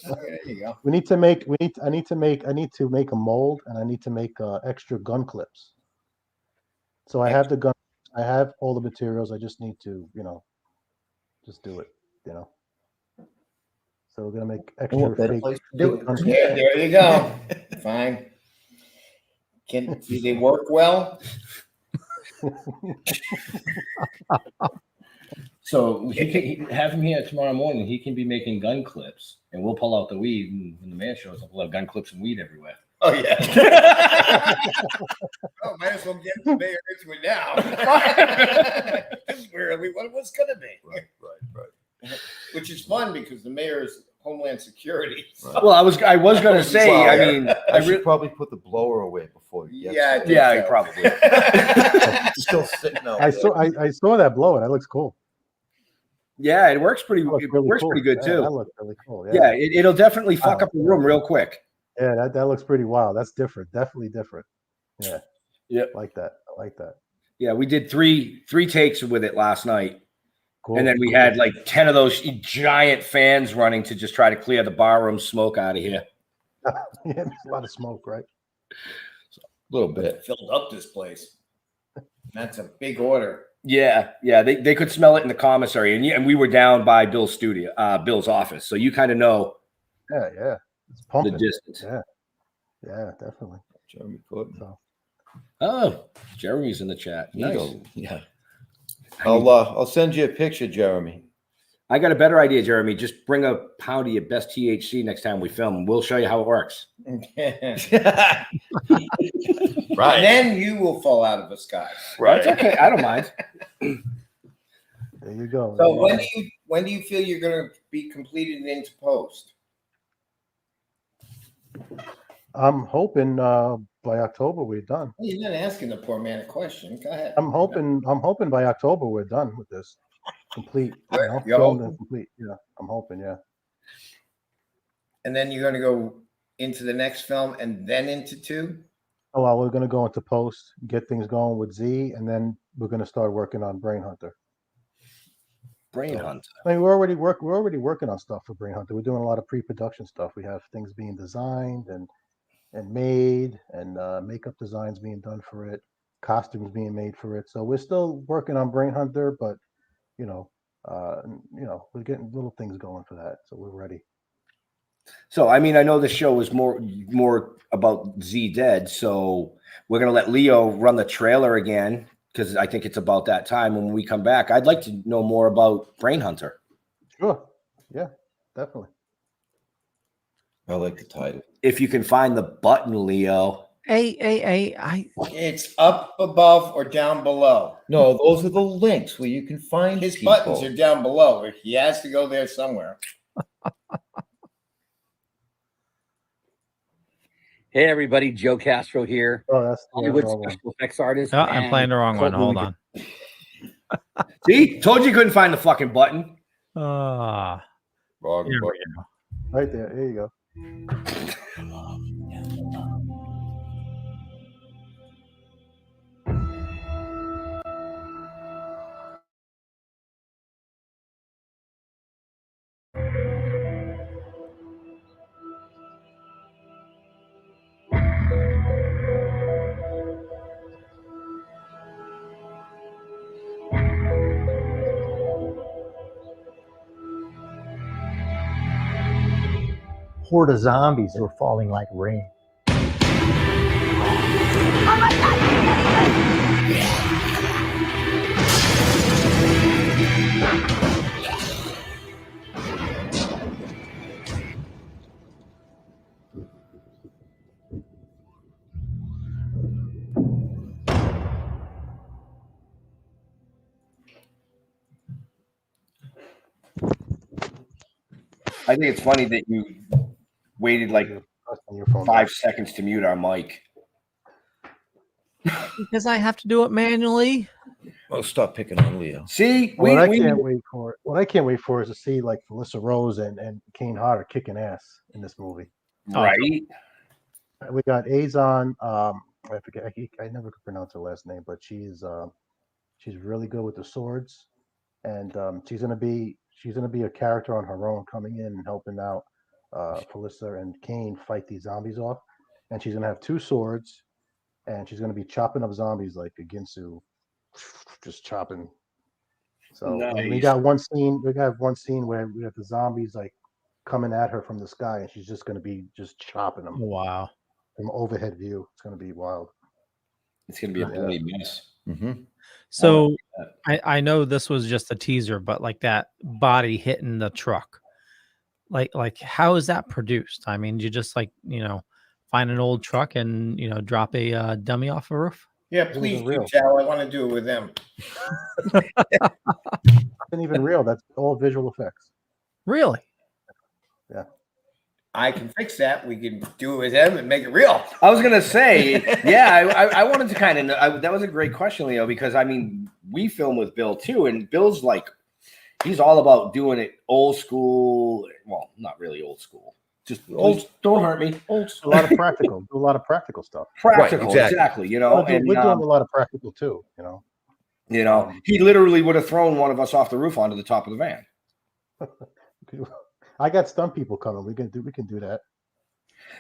Speaker 8: There you go.
Speaker 7: I need to make a mold, and I need to make extra gun clips. So I have the gun. I have all the materials. I just need to, just do it. So we're gonna make extra fake.
Speaker 8: Yeah, there you go. Fine. Do they work well?
Speaker 5: So he can have him here tomorrow morning. He can be making gun clips, and we'll pull out the weed. And when the mayor shows up, we'll have gun clips and weed everywhere.
Speaker 8: Oh yeah. Oh, might as well get the mayor into it now. This is where what's gonna be.
Speaker 6: Right.
Speaker 8: Which is fun because the mayor is Homeland Security.
Speaker 6: Right.
Speaker 5: Well, I was gonna say.
Speaker 6: Well,
Speaker 5: I mean,
Speaker 6: I should probably put the blower away before you get
Speaker 8: Yeah,
Speaker 5: probably.
Speaker 6: Still sitting out.
Speaker 7: I saw that blower. That looks cool.
Speaker 5: Yeah, it works pretty. It works
Speaker 7: cool.
Speaker 5: pretty good too.
Speaker 7: That looks really cool.
Speaker 5: Yeah, it'll definitely fuck up the room real quick.
Speaker 7: Yeah, that looks pretty wild. That's different. Definitely different. Yeah.
Speaker 5: Yeah.
Speaker 7: I like that.
Speaker 5: Yeah, we did three takes with it last night.
Speaker 7: Cool.
Speaker 5: And then we had like 10 of those giant fans running to just try to clear the barroom smoke out of here.
Speaker 7: Yeah, there's a lot of smoke, right?
Speaker 6: A little bit.
Speaker 8: Filled up this place. That's a big order.
Speaker 5: Yeah. They could smell it in the commissary, and we were down by Bill's studio, Bill's office, so you kind of know.
Speaker 7: Yeah. It's pumping.
Speaker 5: The distance.
Speaker 7: Yeah, definitely.
Speaker 6: Jeremy Gordon.
Speaker 7: So.
Speaker 5: Oh, Jeremy's in the chat. Nice.
Speaker 6: Yeah. I'll send you a picture, Jeremy.
Speaker 5: I got a better idea, Jeremy. Just bring a pound of your best THC next time we film, and we'll show you how it works.
Speaker 8: Right. And then you will fall out of the sky.
Speaker 5: Right. That's okay. I don't mind.
Speaker 7: There you go.
Speaker 8: So when do you feel you're going to be completed into post?
Speaker 7: I'm hoping by October we're done.
Speaker 8: You're not asking the poor man a question. Go ahead.
Speaker 7: I'm hoping by October we're done with this. Complete. Filmed and complete. Yeah, I'm hoping. Yeah.
Speaker 8: And then you're going to go into the next film and then into 2?
Speaker 7: Oh well, we're going to go into post, get things going with Z, and then we're going to start working on Brain Hunter.
Speaker 5: Brain Hunter.
Speaker 7: I mean, we're already working on stuff for Brain Hunter. We're doing a lot of pre-production stuff. We have things being designed and made, and makeup designs being done for it, costumes being made for it. So we're still working on Brain Hunter, but we're getting little things going for that. So we're ready.
Speaker 5: So, I mean, I know the show is more about Z Dead, so we're going to let Leo run the trailer again, because I think it's about that time. When we come back, I'd like to know more about Brain Hunter.
Speaker 7: Sure. Yeah, definitely.
Speaker 6: I like the title.
Speaker 5: If you can find the button, Leo.
Speaker 8: It's up above or down below.
Speaker 6: No, those are the links where you can find
Speaker 8: his
Speaker 6: people.
Speaker 8: buttons are down below. He has to go there somewhere.
Speaker 12: Hey everybody, Joe Castro here.
Speaker 7: Oh, that's
Speaker 12: Hollywood special effects artist.
Speaker 4: Oh, I'm playing the wrong one. Hold on.
Speaker 5: See, told you couldn't find the fucking button.
Speaker 6: Wrong button.
Speaker 7: Right there. There you go.
Speaker 9: Horde of zombies were falling like rain.
Speaker 5: I think it's funny that you waited like 5 seconds to mute our mic.
Speaker 4: Because I have to do it manually.
Speaker 6: Well, stop picking on Leo.
Speaker 5: See,
Speaker 7: what I can't wait for is to see like Felissa Rose and Kane Hodder kicking ass in this movie.
Speaker 5: Right.
Speaker 7: We got Azon. I forget. I never could pronounce her last name, but she's really good with the swords, and she's gonna be a character on her own, coming in and helping out Felissa and Kane fight these zombies off. And she's gonna have 2 swords, and she's gonna be chopping up zombies like a Ginsu, just chopping. So
Speaker 5: nice.
Speaker 7: we got one scene. We got one scene where we have the zombies like coming at her from the sky, and she's just gonna be just chopping them.
Speaker 4: Wow.
Speaker 7: From overhead view, it's gonna be wild.
Speaker 5: It's gonna be a bloody mess.
Speaker 6: Mm-hmm.
Speaker 4: So I know this was just a teaser, but like that body hitting the truck, like how is that produced? I mean, you just find an old truck and drop a dummy off a roof.
Speaker 8: Yeah, please do tell. I want to do it with them.
Speaker 7: It's even real. That's all visual effects.
Speaker 4: Really?
Speaker 7: Yeah.
Speaker 8: I can fix that. We can do it with them and make it real.
Speaker 5: I was gonna say, yeah, I wanted to kind of know. That was a great question, Leo, because I mean, we film with Bill too, and Bill's like, he's all about doing it old school. Well, not really old school. Just old. Don't hurt me. Old.
Speaker 7: A lot of practical. Do a lot of practical stuff.
Speaker 5: Practical, right, exactly.
Speaker 7: We're doing a lot of practical too.
Speaker 5: He literally would have thrown one of us off the roof onto the top of the van.
Speaker 7: I got stunt people coming. We can do that.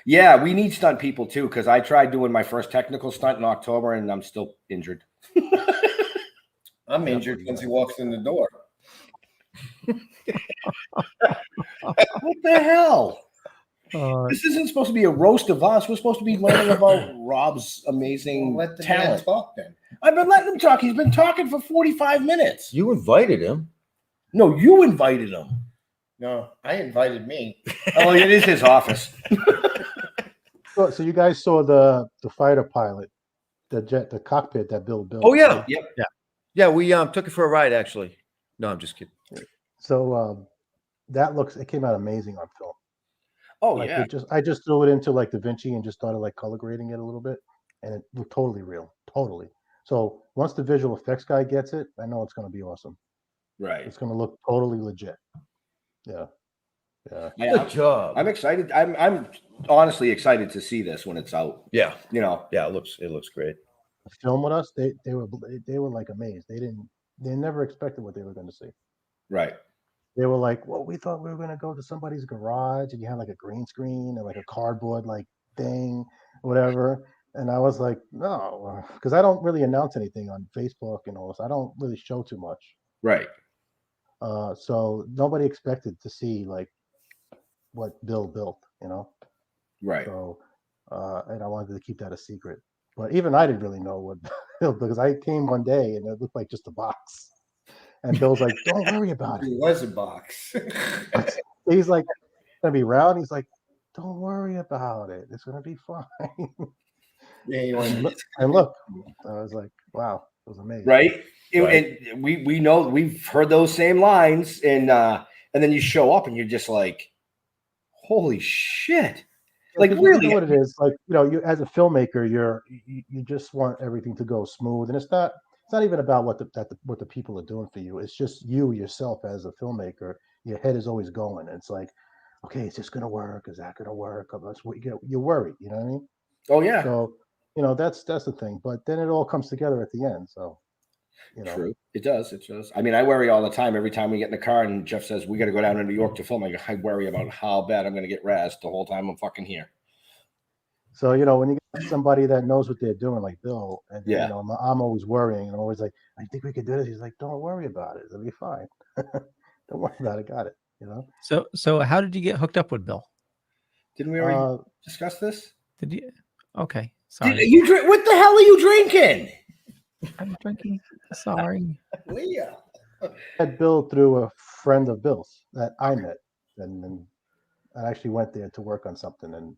Speaker 5: Yeah, we need stunt people too, because I tried doing my first technical stunt in October and I'm still injured.
Speaker 8: I'm injured once he walks in the door.
Speaker 5: What the hell? This isn't supposed to be a roast of us. We're supposed to be learning about Rob's amazing
Speaker 8: Let the
Speaker 5: talent.
Speaker 8: man talk then.
Speaker 5: I've been letting him talk. He's been talking for 45 minutes.
Speaker 6: You invited him.
Speaker 5: No, you invited him.
Speaker 8: No, I invited me.
Speaker 5: Oh, it is his office.
Speaker 7: So you guys saw the fighter pilot, the cockpit that Bill built.
Speaker 6: Oh yeah,
Speaker 7: right?
Speaker 5: Yep.
Speaker 6: yeah. We took it for a ride actually. No, I'm just kidding.
Speaker 7: So it came out amazing on film.
Speaker 5: Oh
Speaker 7: Like
Speaker 5: yeah.
Speaker 7: I just threw it into like DaVinci and just started like color grading it a little bit, and it looked totally real, totally. So once the visual effects guy gets it, I know it's going to be awesome.
Speaker 5: Right.
Speaker 7: It's going to look totally legit. Yeah.
Speaker 6: Good job.
Speaker 5: I'm excited. I'm honestly excited to see this when it's out.
Speaker 6: Yeah.
Speaker 5: Yeah,
Speaker 6: it looks great.
Speaker 7: Film with us, they were like amazed. They never expected what they were going to see.
Speaker 5: Right.
Speaker 7: They were like, well, we thought we were going to go to somebody's garage and you have like a green screen and like a cardboard like thing, whatever. And I was like, no, because I don't really announce anything on Facebook and all this. I don't really show too much.
Speaker 5: Right.
Speaker 7: So nobody expected to see like what Bill built,
Speaker 5: Right.
Speaker 7: So, and I wanted to keep that a secret. But even I didn't really know what Bill, because I came one day and it looked like just a box. And Bill's like, don't worry about it.
Speaker 8: It was a box.
Speaker 7: He's like, it's going to be round. He's like, don't worry about it. It's going to be fine.
Speaker 8: Yeah,
Speaker 7: and look, I was like, wow, it was amazing.
Speaker 5: Right. And we know we've heard those same lines, and then you show up and you're just like, holy shit. Like really,
Speaker 7: you know what it is, like, you as a filmmaker, you just want everything to go smooth, and it's not even about what the people are doing for you. It's just you yourself as a filmmaker. Your head is always going. It's like, okay, is this gonna work? Is that gonna work? That's what you're worried. You know what I mean?
Speaker 5: Oh yeah.
Speaker 7: So that's the thing. But then it all comes together at the end. So
Speaker 5: True. It does. I mean, I worry all the time. Every time we get in the car and Jeff says we got to go down to New York to film, I worry about how bad I'm going to get razzed the whole time I'm fucking here.
Speaker 7: So when you get somebody that knows what they're doing, like Bill, and I'm always worrying, and I'm always like, I think we could do this. He's like, don't worry about it. It'll be fine. Don't worry about it. Got it.
Speaker 4: So how did you get hooked up with Bill?
Speaker 5: Didn't we already discuss this?
Speaker 4: Did you? Okay. Sorry.
Speaker 5: What the hell are you drinking?
Speaker 4: I'm drinking. Sorry.
Speaker 8: Leah.
Speaker 7: I had Bill through a friend of Bill's that I met, and I actually went there to work on something, and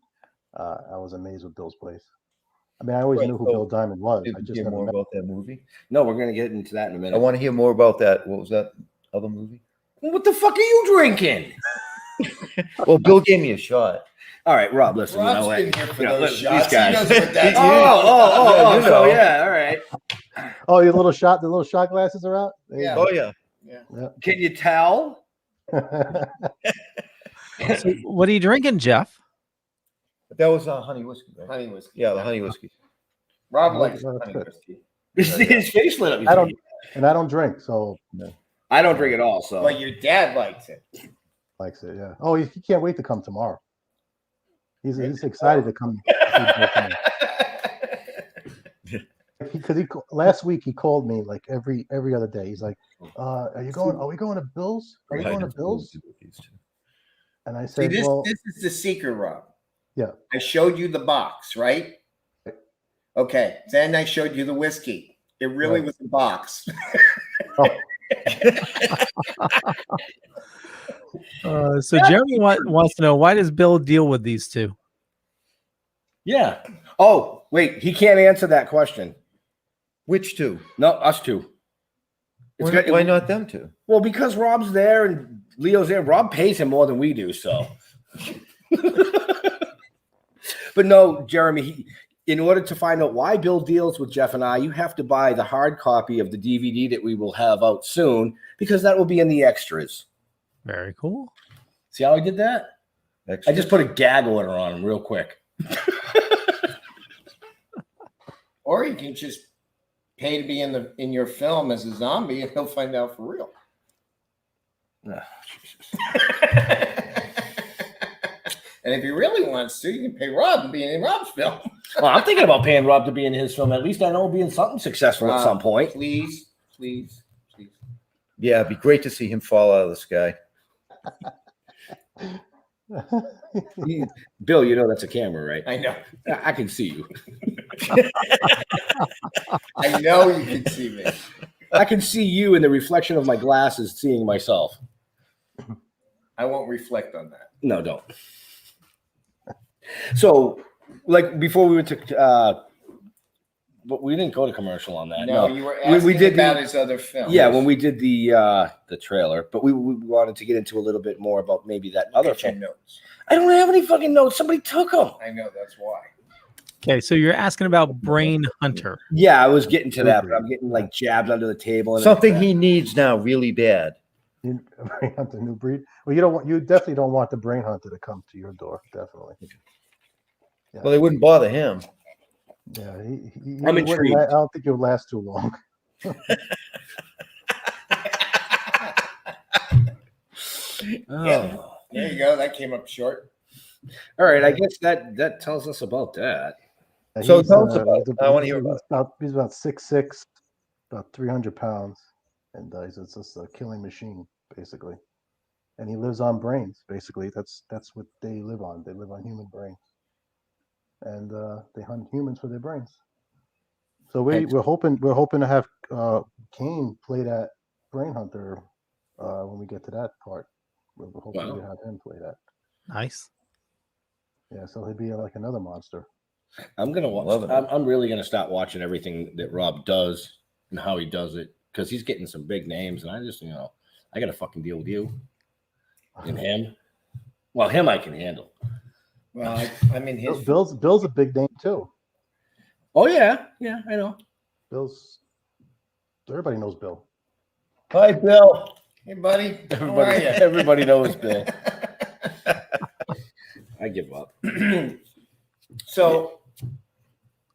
Speaker 7: I was amazed with Bill's place. I mean, I always knew who Bill Diamond was. I just
Speaker 6: hear
Speaker 7: never
Speaker 6: more
Speaker 7: met
Speaker 6: about that movie.
Speaker 5: No, we're going to get into that in a minute.
Speaker 6: I want to hear more about that. What was that other movie?
Speaker 5: What the fuck are you drinking?
Speaker 6: Well, Bill gave me a shot.
Speaker 5: All right, Rob, listen.
Speaker 8: Rob's been here for those
Speaker 5: these
Speaker 8: shots.
Speaker 5: guys.
Speaker 8: He knows what that's
Speaker 5: So yeah, all right.
Speaker 7: Oh, the little shot glasses are out?
Speaker 8: Yeah.
Speaker 6: Oh yeah.
Speaker 5: Can you tell?
Speaker 4: So what are you drinking, Jeff?
Speaker 6: That was honey whiskey, right?
Speaker 8: Honey whiskey.
Speaker 6: Yeah, the honey whiskey.
Speaker 8: Rob likes
Speaker 7: That's
Speaker 8: honey
Speaker 7: good.
Speaker 8: whiskey.
Speaker 5: His face lit up.
Speaker 7: I don't drink, so
Speaker 5: I don't drink at all. So,
Speaker 8: But your dad likes it.
Speaker 7: likes it. Yeah. Oh, he can't wait to come tomorrow. He's excited to come. Because last week he called me like every other day. He's like, are we going to Bill's? Are we going to Bill's? And I said,
Speaker 8: See, this
Speaker 7: well,
Speaker 8: is the secret, Rob.
Speaker 7: yeah.
Speaker 8: I showed you the box, right? Okay. Then I showed you the whiskey. It really was a box.
Speaker 4: So Jeremy wants to know, why does Bill deal with these two?
Speaker 5: yeah. Oh, wait, he can't answer that question.
Speaker 6: Which two?
Speaker 5: No, us two.
Speaker 6: Why not them two?
Speaker 5: Well, because Rob's there and Leo's there. Rob pays him more than we do, so. But no, Jeremy, in order to find out why Bill deals with Jeff and I, you have to buy the hard copy of the DVD that we will have out soon, because that will be in the extras.
Speaker 4: Very cool.
Speaker 5: See how I did that?
Speaker 6: Extras?
Speaker 5: I just put a gag order on him real quick.
Speaker 8: Or you can just pay to be in your film as a zombie, and he'll find out for real.
Speaker 5: Oh, Jesus.
Speaker 8: And if he really wants to, you can pay Rob to be in Rob's film.
Speaker 5: Well, I'm thinking about paying Rob to be in his film. At least I know he'll be in something successful at some point.
Speaker 8: Please, please, please.
Speaker 6: Yeah, it'd be great to see him fall out of the sky.
Speaker 5: Bill, you know that's a camera, right?
Speaker 8: I know.
Speaker 5: I can see you.
Speaker 8: I know you can see me.
Speaker 5: I can see you in the reflection of my glasses seeing myself.
Speaker 8: I won't reflect on that.
Speaker 5: No, don't. So, like before we went to, but we didn't go to commercial on that.
Speaker 8: No, you were asking about his other film.
Speaker 5: Yeah, when we did the trailer, but we wanted to get into a little bit more about maybe that other film.
Speaker 8: Notes.
Speaker 5: I don't have any fucking notes. Somebody took them.
Speaker 8: I know, that's why.
Speaker 4: Okay, so you're asking about Brain Hunter.
Speaker 5: Yeah, I was getting to that, but I'm getting like jabbed under the table. And
Speaker 6: Something he needs now really bad.
Speaker 7: Brain Hunter, new breed. Well, you definitely don't want the Brain Hunter to come to your door. Definitely. Yeah.
Speaker 6: Well, they wouldn't bother him.
Speaker 7: Yeah,
Speaker 5: I'm intrigued.
Speaker 7: I don't think you'll last too long.
Speaker 8: Yeah, there you go. That came up short.
Speaker 5: All right, I guess that tells us about that.
Speaker 6: So tell us about it. I want to hear about it.
Speaker 7: He's about 6'6", about 300 pounds, and he's just a killing machine, basically. And he lives on brains, basically. That's what they live on. They live on human brains, and they hunt humans for their brains. So we're hoping to have Kane play that Brain Hunter when we get to that part. We're hoping to have him play that.
Speaker 4: Nice.
Speaker 7: Yeah, so he'll be like another monster.
Speaker 5: I'm gonna watch. I'm really gonna start watching everything that Rob does and how he does it, because he's getting some big names, and I just, I got to fucking deal with you and him. Well, him I can handle.
Speaker 8: Well, I mean,
Speaker 7: Bill's a big name too.
Speaker 5: Oh yeah, I know.
Speaker 7: Everybody knows Bill.
Speaker 6: Hi, Bill.
Speaker 8: Hey, buddy. How are you?
Speaker 5: Everybody knows Bill. I give up.
Speaker 8: So,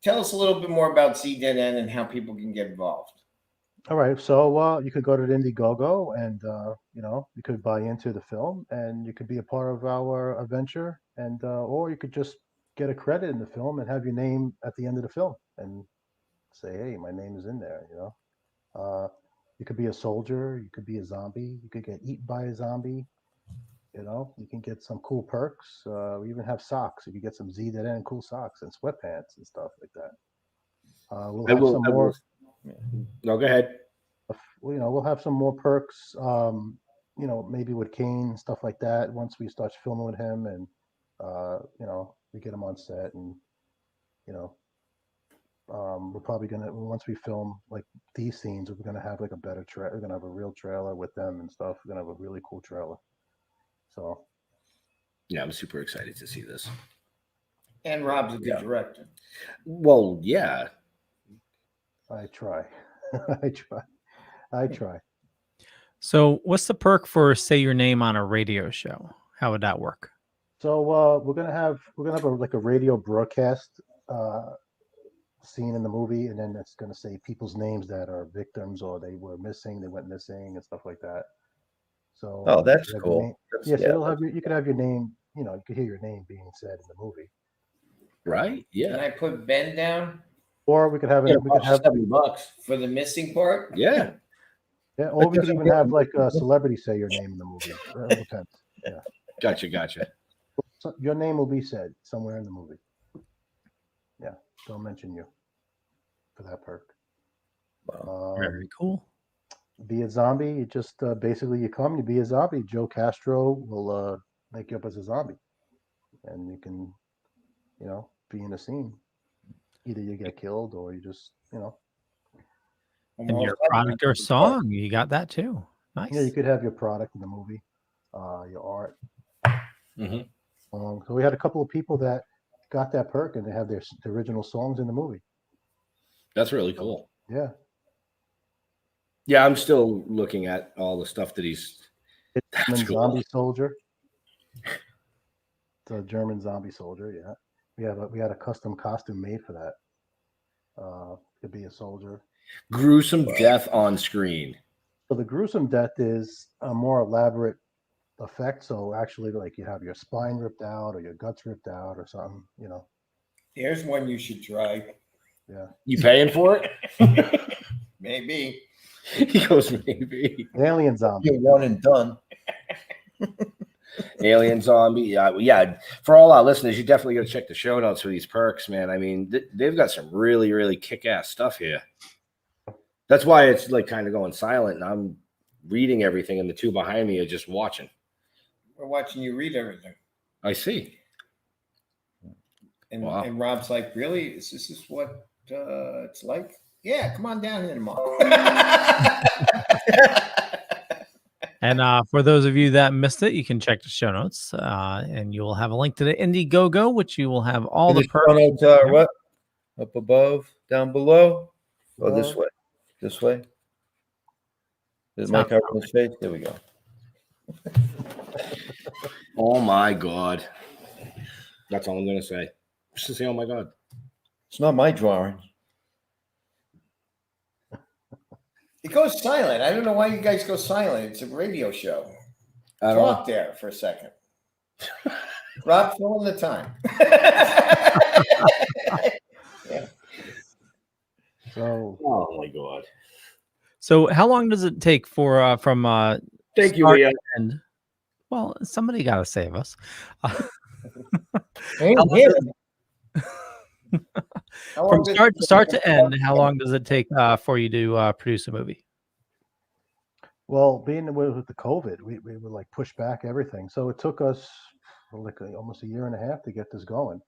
Speaker 8: tell us a little bit more about ZNN and how people can get involved.
Speaker 7: All right, so you could go to the Indiegogo, and you could buy into the film, and you could be a part of our adventure, and or you could just get a credit in the film and have your name at the end of the film, and say, "Hey, my name is in there." You could be a soldier, you could be a zombie, you could get eaten by a zombie. You can get some cool perks. We even have socks. You can get some ZNN cool socks and sweatpants and stuff like that. We'll have some more.
Speaker 5: No, go ahead.
Speaker 7: We'll have some more perks. Maybe with Kane and stuff like that. Once we start filming with him, and we get him on set, and we're probably gonna, once we film like these scenes, we're gonna have like a better trailer. We're gonna have a real trailer with them and stuff. We're gonna have a really cool trailer. So,
Speaker 5: yeah, I'm super excited to see this.
Speaker 8: And Rob's a good director.
Speaker 5: Well, yeah.
Speaker 7: I try. I try.
Speaker 4: So, what's the perk for say your name on a radio show? How would that work?
Speaker 7: So we're gonna have a radio broadcast scene in the movie, and then it's gonna say people's names that are victims, or they were missing, they went missing, and stuff like that. So
Speaker 6: that's cool.
Speaker 7: So you could have your name. You could hear your name being said in the movie.
Speaker 5: Right? Yeah.
Speaker 8: Can I put Ben down?
Speaker 7: Or we could have
Speaker 5: $70
Speaker 8: for the missing part.
Speaker 5: Yeah.
Speaker 7: Yeah. Or we could even have like a celebrity say your name in the movie. It depends. Yeah.
Speaker 5: Gotcha.
Speaker 7: So your name will be said somewhere in the movie. Yeah. Don't mention you for that perk.
Speaker 4: Very cool.
Speaker 7: Be a zombie. You just basically you be a zombie. Joe Castro will make you up as a zombie, and you can, be in a scene. Either you get killed or you just,
Speaker 4: And your product or song, you got that too. Nice.
Speaker 7: Yeah, you could have your product in the movie, your art.
Speaker 5: Mm-hmm.
Speaker 7: So we had a couple of people that got that perk, and they have their original songs in the movie.
Speaker 5: That's really cool.
Speaker 7: Yeah.
Speaker 5: Yeah, I'm still looking at all the stuff that he's.
Speaker 7: German zombie soldier. The German zombie soldier. Yeah, we had a custom costume made for that. To be a soldier.
Speaker 5: Gruesome death on screen.
Speaker 7: So the gruesome death is a more elaborate effect. So actually, like you have your spine ripped out or your guts ripped out or something, you know.
Speaker 8: Here's one you should try.
Speaker 7: Yeah.
Speaker 5: You paying for it?
Speaker 8: Maybe.
Speaker 5: He goes, maybe.
Speaker 7: Alien zombie.
Speaker 6: You're one and done.
Speaker 5: Alien zombie. Yeah. For all our listeners, you definitely got to check the show notes for these perks, man. I mean, they've got some really, really kick-ass stuff here. That's why it's like kind of going silent, and I'm reading everything, and the two behind me are just watching.
Speaker 8: We're watching you read everything.
Speaker 5: I see.
Speaker 8: And,
Speaker 5: Wow.
Speaker 8: and Rob's like, really? This is what it's like? Yeah, come on down here tomorrow.
Speaker 4: And for those of you that missed it, you can check the show notes, and you will have a link to the Indiegogo, which you will have all the perks.
Speaker 6: Show notes, what? Up above, down below, or this way? This way. Did Mike cover his face? There we go.
Speaker 5: Oh my God. That's all I'm gonna say. Just to say, oh my God.
Speaker 6: It's not my drawing.
Speaker 8: It goes silent. I don't know why you guys go silent. It's a radio show. Talk there for a second. Rob, fill in the time.
Speaker 7: Yeah. So,
Speaker 5: oh my God.
Speaker 4: So how long does it take for from
Speaker 5: Thank you,
Speaker 4: start
Speaker 5: Leah.
Speaker 4: to end? Well, somebody got to save us. From start to end, how long does it take for you to produce a movie?
Speaker 7: well, being with the COVID, we were like push back everything. So it took us like almost a year and a half to get this going.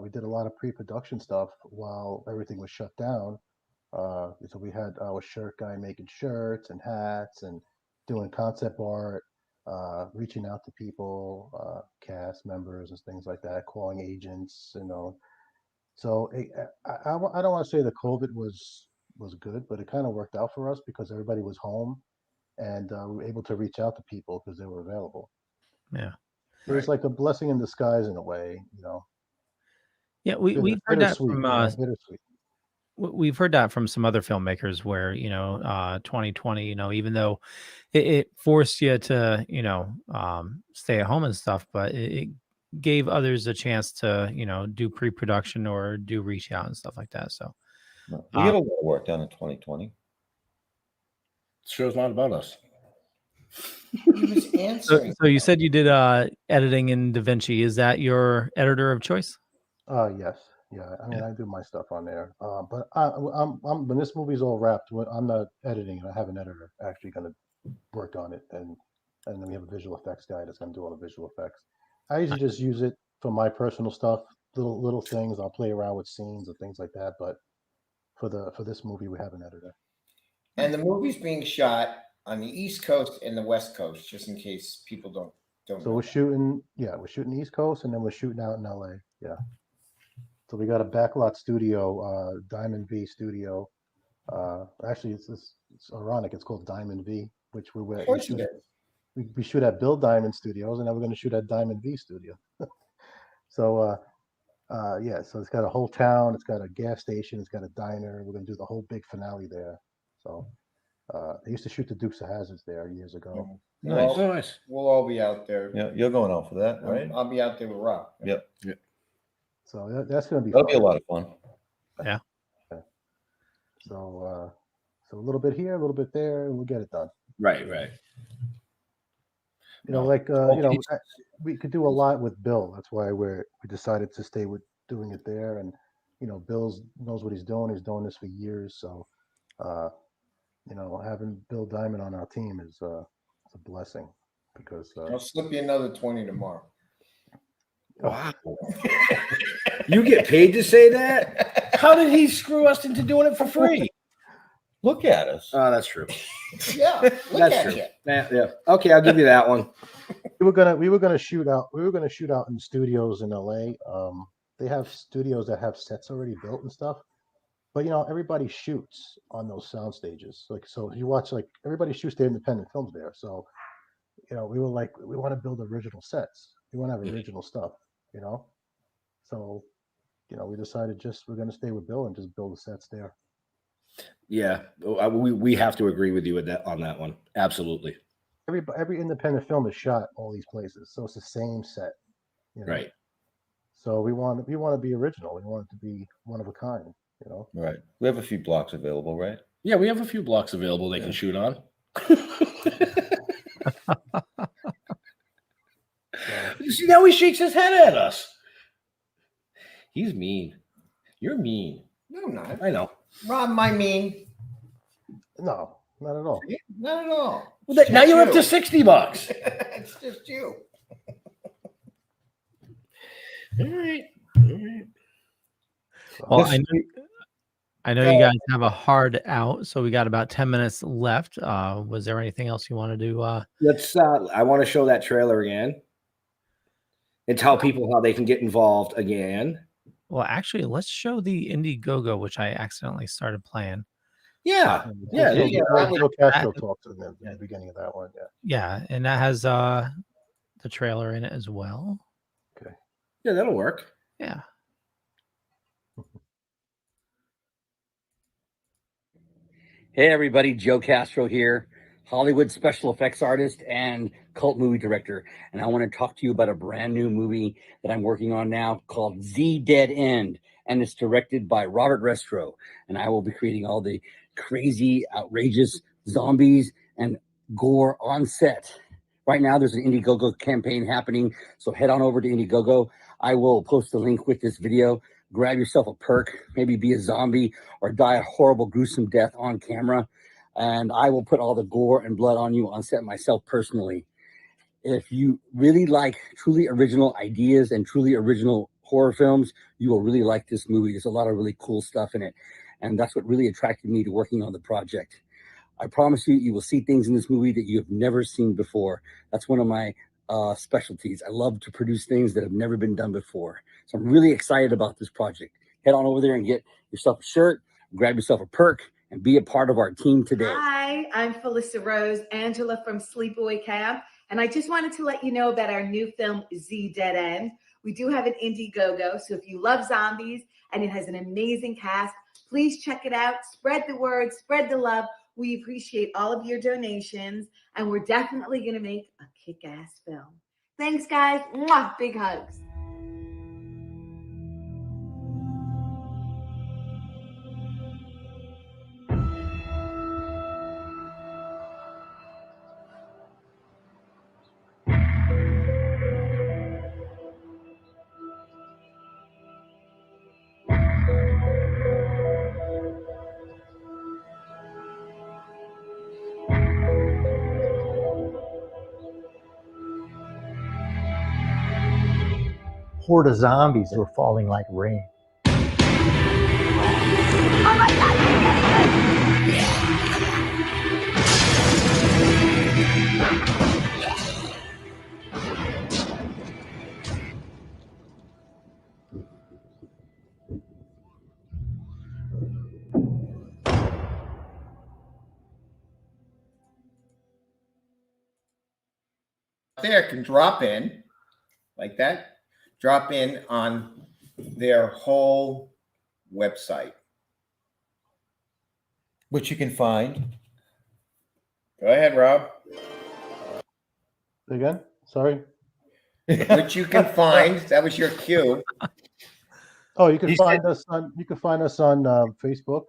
Speaker 7: We did a lot of pre-production stuff while everything was shut down. So we had our shirt guy making shirts and hats and doing concept art, reaching out to people, cast members and things like that, calling agents, you know. So I don't want to say the COVID was good, but it kind of worked out for us because everybody was home, and we were able to reach out to people because they were available.
Speaker 4: Yeah,
Speaker 7: it was like a blessing in disguise in a way, you know.
Speaker 4: Yeah, we've heard that from
Speaker 7: bittersweet.
Speaker 4: We've heard that from some other filmmakers where, 2020, even though it forced you to, stay at home and stuff, but it gave others a chance to, do pre-production or do reach out and stuff like that. So
Speaker 6: we get a lot of work done in 2020.
Speaker 5: Show's not about us.
Speaker 8: He was answering.
Speaker 4: So you said you did editing in DaVinci. Is that your editor of choice?
Speaker 7: Yes. Yeah, I mean, I do my stuff on there, but I'm when this movie's all wrapped, I'm not editing it. I have an editor actually going to work on it, and then we have a visual effects guy that's going to do all the visual effects. I usually just use it for my personal stuff, little things. I'll play around with scenes and things like that. But for this movie, we have an editor.
Speaker 8: And the movie's being shot on the East Coast and the West Coast, just in case people don't.
Speaker 7: So we're shooting East Coast, and then we're shooting out in LA. Yeah. So we got a backlot studio, Diamond V Studio. Actually, it's ironic. It's called Diamond V, which we shoot at Bill Diamond Studios, and then we're going to shoot at Diamond V Studio. So, so it's got a whole town. It's got a gas station. It's got a diner. We're going to do the whole big finale there. So they used to shoot the Dukes of Hazzards there years ago.
Speaker 6: Nice.
Speaker 8: We'll all be out there.
Speaker 6: Yeah, you're going out for that, right?
Speaker 8: I'll be out there with Rob.
Speaker 6: Yep.
Speaker 7: So that's going to be
Speaker 6: that'll be a lot of fun.
Speaker 4: Yeah.
Speaker 7: So a little bit here, a little bit there, and we'll get it done.
Speaker 5: Right.
Speaker 7: We could do a lot with Bill. That's why we decided to stay with doing it there. And Bill knows what he's doing. He's doing this for years. So, having Bill Diamond on our team is a blessing because
Speaker 8: I'll slip you another 20 tomorrow.
Speaker 5: Wow. You get paid to say that? How did he screw us into doing it for free?
Speaker 6: Look at us.
Speaker 5: Oh, that's true.
Speaker 8: Yeah,
Speaker 5: That's true. Yeah. Okay, I'll give you that one.
Speaker 7: We were gonna shoot out in studios in LA. They have studios that have sets already built and stuff. But everybody shoots on those sound stages. So you watch everybody shoots their independent films there. So we were like, we want to build original sets. We want to have original stuff. So we decided we're going to stay with Bill and just build the sets there.
Speaker 5: Yeah, we have to agree with you on that one. Absolutely.
Speaker 7: every independent film is shot all these places, so it's the same set. You know?
Speaker 5: Right.
Speaker 7: So we want to be original. We want it to be one of a kind. You know.
Speaker 6: Right. We have a few blocks available, right?
Speaker 5: Yeah, we have a few blocks available they can shoot on. See, now he shakes his head at us. He's mean. You're mean.
Speaker 8: No, I'm not.
Speaker 5: I know.
Speaker 8: Rob, my mean.
Speaker 7: No, not at all.
Speaker 8: Not at all.
Speaker 5: Well, now you're up to $60.
Speaker 8: It's just you.
Speaker 5: All right.
Speaker 4: Well, I know you guys have a hard out, so we got about 10 minutes left. Was there anything else you want to do?
Speaker 5: Let's. I want to show that trailer again and tell people how they can get involved again.
Speaker 4: Well, actually, let's show the Indiegogo, which I accidentally started playing.
Speaker 5: Yeah.
Speaker 7: Joe Castro talked in the beginning of that one. Yeah.
Speaker 4: Yeah, and that has the trailer in it as well.
Speaker 7: Okay.
Speaker 5: Yeah, that'll work.
Speaker 4: Yeah.
Speaker 12: Hey, everybody. Joe Castro here, Hollywood special effects artist and cult movie director. And I want to talk to you about a brand new movie that I'm working on now called Z Dead End. And it's directed by Robert Restro. And I will be creating all the crazy, outrageous zombies and gore on set. Right now, there's an Indiegogo campaign happening. So head on over to Indiegogo. I will post a link with this video. Grab yourself a perk, maybe be a zombie or die a horrible, gruesome death on camera. And I will put all the gore and blood on you on set myself personally. If you really like truly original ideas and truly original horror films, you will really like this movie. There's a lot of really cool stuff in it. And that's what really attracted me to working on the project. I promise you, you will see things in this movie that you have never seen before. That's one of my specialties. I love to produce things that have never been done before. So I'm really excited about this project. Head on over there and get yourself a shirt, grab yourself a perk, and be a part of our team today.
Speaker 13: Hi, I'm Felissa Rose, Angela from Sleepaway Camp, and I just wanted to let you know about our new film, Z Dead End. We do have an Indiegogo, so if you love zombies and it has an amazing cast, please check it out. Spread the word, spread the love. We appreciate all of your donations, and we're definitely going to make a kick-ass film. Thanks, guys. Mwah, big hugs.
Speaker 9: Horde of zombies were falling like rain.
Speaker 8: There can drop in like that, drop in on their whole website,
Speaker 6: which you can find.
Speaker 8: Go ahead, Rob.
Speaker 7: Again, sorry.
Speaker 8: Which you can find. That was your cue.
Speaker 7: Oh, you can find us on Facebook,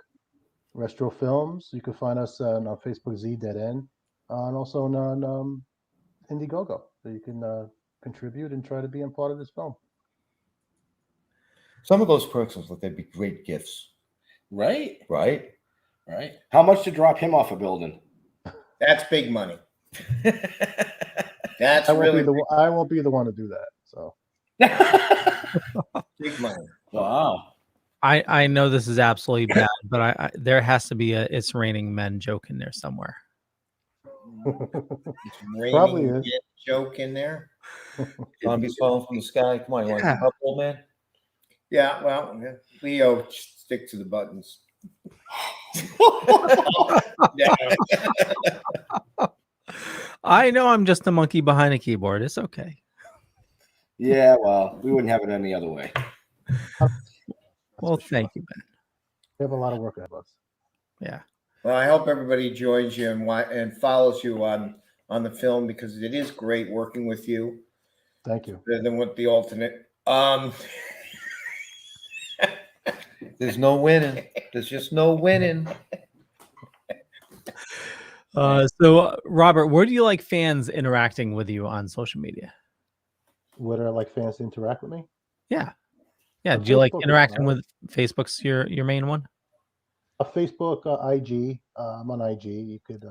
Speaker 7: Restro Films. You can find us on Facebook, Z Dead End, and also on Indiegogo. So you can contribute and try to be a part of this film.
Speaker 6: Some of those perks look like they'd be great gifts.
Speaker 5: Right?
Speaker 6: Right?
Speaker 5: Right. How much to drop him off a building?
Speaker 8: That's big money. That's
Speaker 7: I won't be the one to do that. So
Speaker 8: big money.
Speaker 5: Wow.
Speaker 4: I know this is absolutely bad, but I there has to be a "It's Raining Men" joke in there somewhere.
Speaker 7: Probably is.
Speaker 8: Joke in there.
Speaker 6: Zombies falling from the sky. Come on, you want to help, old man?
Speaker 8: Yeah, well, Leo, stick to the buttons.
Speaker 4: I know I'm just a monkey behind a keyboard. It's okay.
Speaker 5: Yeah, well, we wouldn't have it any other way.
Speaker 4: Well, thank you, Ben.
Speaker 7: We have a lot of work ahead of us.
Speaker 4: Yeah.
Speaker 8: Well, I hope everybody joins you and follows you on on the film because it is great working with you.
Speaker 7: Thank you.
Speaker 8: Better than with the alternate.
Speaker 6: There's no winning. There's just no winning.
Speaker 4: So, Robert, where do you like fans interacting with you on social media?
Speaker 7: Would I like fans to interact with me?
Speaker 4: Yeah. Yeah.
Speaker 7: On
Speaker 4: Do you like
Speaker 7: Facebook is
Speaker 4: interacting
Speaker 7: fine.
Speaker 4: with Facebook's your main one?
Speaker 7: Facebook, IG. I'm on IG. You could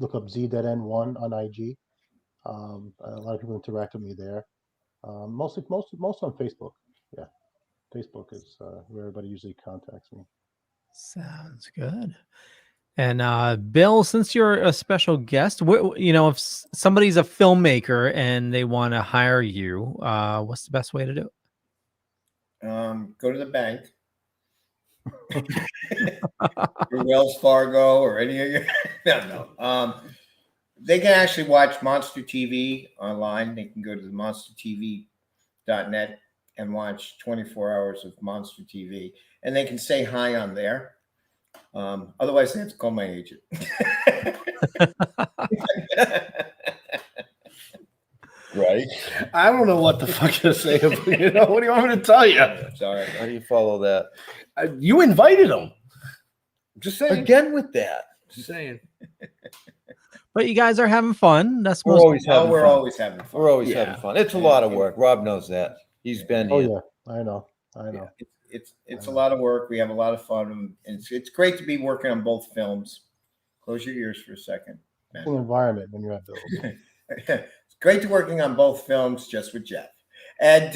Speaker 7: look up ZDN1 on IG. A lot of people interact with me there. Most on Facebook. Yeah, Facebook is where everybody usually contacts me.
Speaker 4: Sounds good. And Bill, since you're a special guest, if somebody's a filmmaker and they want to hire you, what's the best way to do it?
Speaker 8: Go to the bank. Through Wells Fargo or any of your no. They can actually watch Monster TV online. They can go to the monstertv.net and watch 24 hours of Monster TV, and they can say hi on there. Otherwise, they have to call my agent.
Speaker 5: Right. I don't know what the fuck to say. What do you want me to tell you?
Speaker 8: Sorry.
Speaker 6: How do you follow that?
Speaker 5: You invited them. Just saying.
Speaker 6: Again with that.
Speaker 5: Just saying.
Speaker 4: But you guys are having fun. That's
Speaker 6: We're
Speaker 4: most.
Speaker 6: always having
Speaker 8: We're
Speaker 6: fun.
Speaker 8: always having fun.
Speaker 6: We're always having fun. It's a lot of work. Rob knows that. He's been
Speaker 7: Oh
Speaker 6: here.
Speaker 7: yeah, I know.
Speaker 8: It's a lot of work. We have a lot of fun. And it's great to be working on both films. Close your ears for a second.
Speaker 7: It's an environment when you're at Bill's.
Speaker 8: It's great to working on both films just with Jeff. And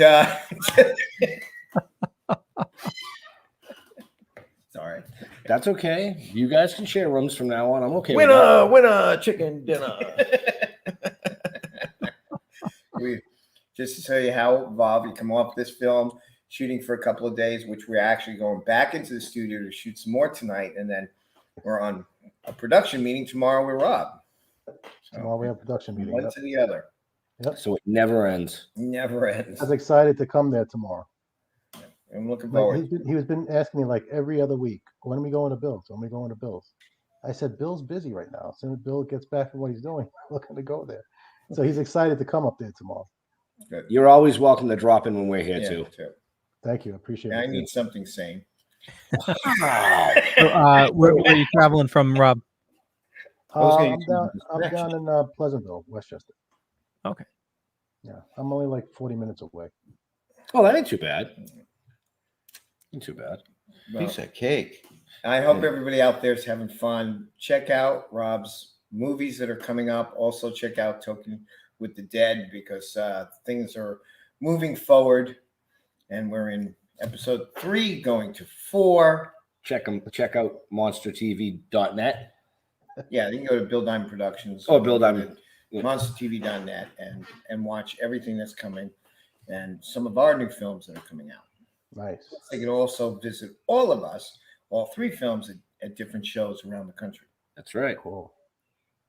Speaker 8: sorry.
Speaker 5: That's okay. You guys can share rooms from now on. I'm okay with that.
Speaker 6: Winner, chicken dinner.
Speaker 8: We just to tell you how involved we come off this film, shooting for a couple of days, which we're actually going back into the studio to shoot some more tonight, and then we're on a production meeting tomorrow with Rob.
Speaker 7: Tomorrow we have a production meeting.
Speaker 8: One to the other.
Speaker 7: Yep.
Speaker 5: So it never ends.
Speaker 8: Never ends.
Speaker 7: I was excited to come there tomorrow.
Speaker 8: I'm looking
Speaker 7: Like,
Speaker 8: forward.
Speaker 7: he was been asking me like every other week, when are we going to Bill's? When are we going to Bill's? I said, Bill's busy right now. As soon as Bill gets back from what he's doing, we're looking to go there. So he's excited to come up there tomorrow.
Speaker 8: Good.
Speaker 5: You're always welcome to drop in when we're here
Speaker 8: Yeah,
Speaker 5: too.
Speaker 7: Thank you. I appreciate
Speaker 8: I
Speaker 7: it.
Speaker 8: need something sane.
Speaker 4: So, where are you traveling from, Rob?
Speaker 7: I'm down in Pleasantville, Westchester.
Speaker 4: Okay.
Speaker 7: Yeah, I'm only like 40 minutes away.
Speaker 5: Oh, that ain't too bad. Ain't too bad.
Speaker 6: Piece of cake.
Speaker 8: I hope everybody out there is having fun. Check out Rob's movies that are coming up. Also, check out Toking with the Dead because things are moving forward, and we're in episode 3, going to 4.
Speaker 5: Check out monstertv.net.
Speaker 8: Yeah, you can go to Bill Diamond Productions.
Speaker 5: Oh, Bill Diamond.
Speaker 8: monstertv.net and watch everything that's coming and some of our new films that are coming out.
Speaker 7: Nice.
Speaker 8: They can also visit all of us, all 3 films at different shows around the country.
Speaker 5: That's right.
Speaker 7: Cool.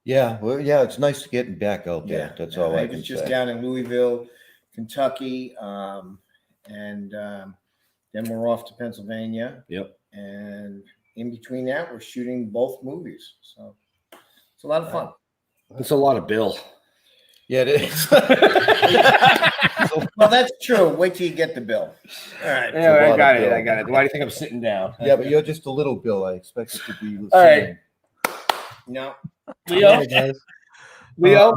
Speaker 6: Yeah, well, yeah, it's nice getting back out there.
Speaker 8: Yeah,
Speaker 6: That's all I can
Speaker 8: was just
Speaker 6: say.
Speaker 8: down in Louisville, Kentucky, and then we're off to Pennsylvania.
Speaker 5: Yep.
Speaker 8: And in between that, we're shooting both movies. So it's a lot of fun.
Speaker 5: It's a lot of Bill.
Speaker 6: Yeah, it is.
Speaker 8: Well, that's true. Wait till you get the bill. All right.
Speaker 5: Yeah, I got it. Why do you think I'm sitting down?
Speaker 6: Yeah, but you're just a little Bill. I expect it to be.
Speaker 5: All right.
Speaker 8: No.
Speaker 5: Leo? Leo?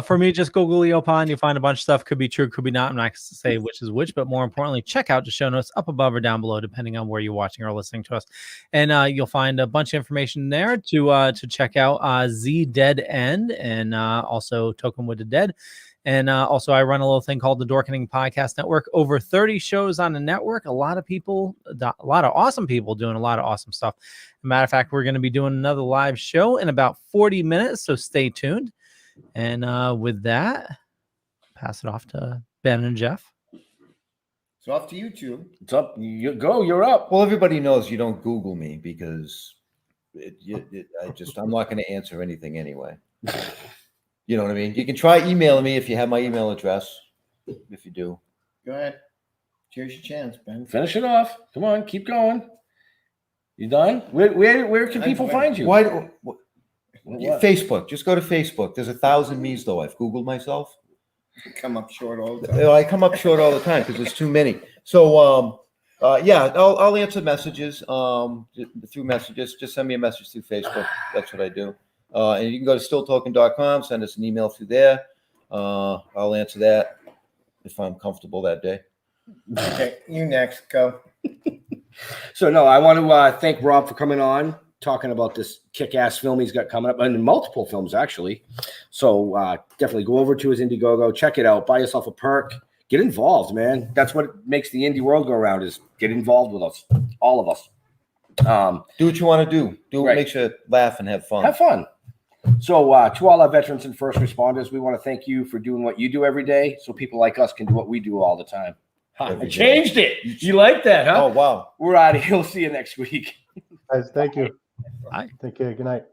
Speaker 4: For me, just Google Leo Pond. You'll find a bunch of stuff. Could be true, could be not. I'm not going to say which is which, but more importantly, check out the show notes up above or down below, depending on where you're watching or listening to us. And you'll find a bunch of information there to check out Z Dead End and also Token with the Dead. And also, I run a little thing called the Dorkening Podcast Network. Over 30 shows on the network. A lot of people, a lot of awesome people doing a lot of awesome stuff. As a matter of fact, we're going to be doing another live show in about 40 minutes, so stay tuned. And with that, pass it off to Ben and Jeff.
Speaker 8: It's off to you two.
Speaker 5: It's up. You go. You're up.
Speaker 6: Well, everybody knows you don't Google me because I'm not going to answer anything anyway. You know what I mean? You can try emailing me if you have my email address. If you do.
Speaker 8: Go ahead. Here's your chance, Ben.
Speaker 5: Finish it off. Come on. Keep going. You done? Where can people find you?
Speaker 6: Why? Facebook. Just go to Facebook. There's 1,000 me's though. I've Googled myself.
Speaker 8: You come up short all the time.
Speaker 6: I come up short all the time because there's too many. So yeah, I'll answer messages through messages. Just send me a message through Facebook. That's what I do. And you can go to stilltoking.com, send us an email through there. I'll answer that if I'm comfortable that day.
Speaker 8: Okay, you next. Go.
Speaker 5: So no, I want to thank Rob for coming on, talking about this kick-ass film he's got coming up, and multiple films actually. So definitely go over to his Indiegogo, check it out, buy yourself a perk, get involved, man. That's what makes the indie world go around, is get involved with us, all of us.
Speaker 6: Do what you want to do. Do what
Speaker 5: right.
Speaker 6: makes you laugh and have fun.
Speaker 5: Have fun. So to all our veterans and first responders, we want to thank you for doing what you do every day so people like us can do what we do all the time. I changed it. You like that, huh?
Speaker 6: Oh, wow.
Speaker 5: We're out of here. We'll see you next week.
Speaker 7: Guys, thank you.
Speaker 4: Bye.
Speaker 7: Take care. Good night.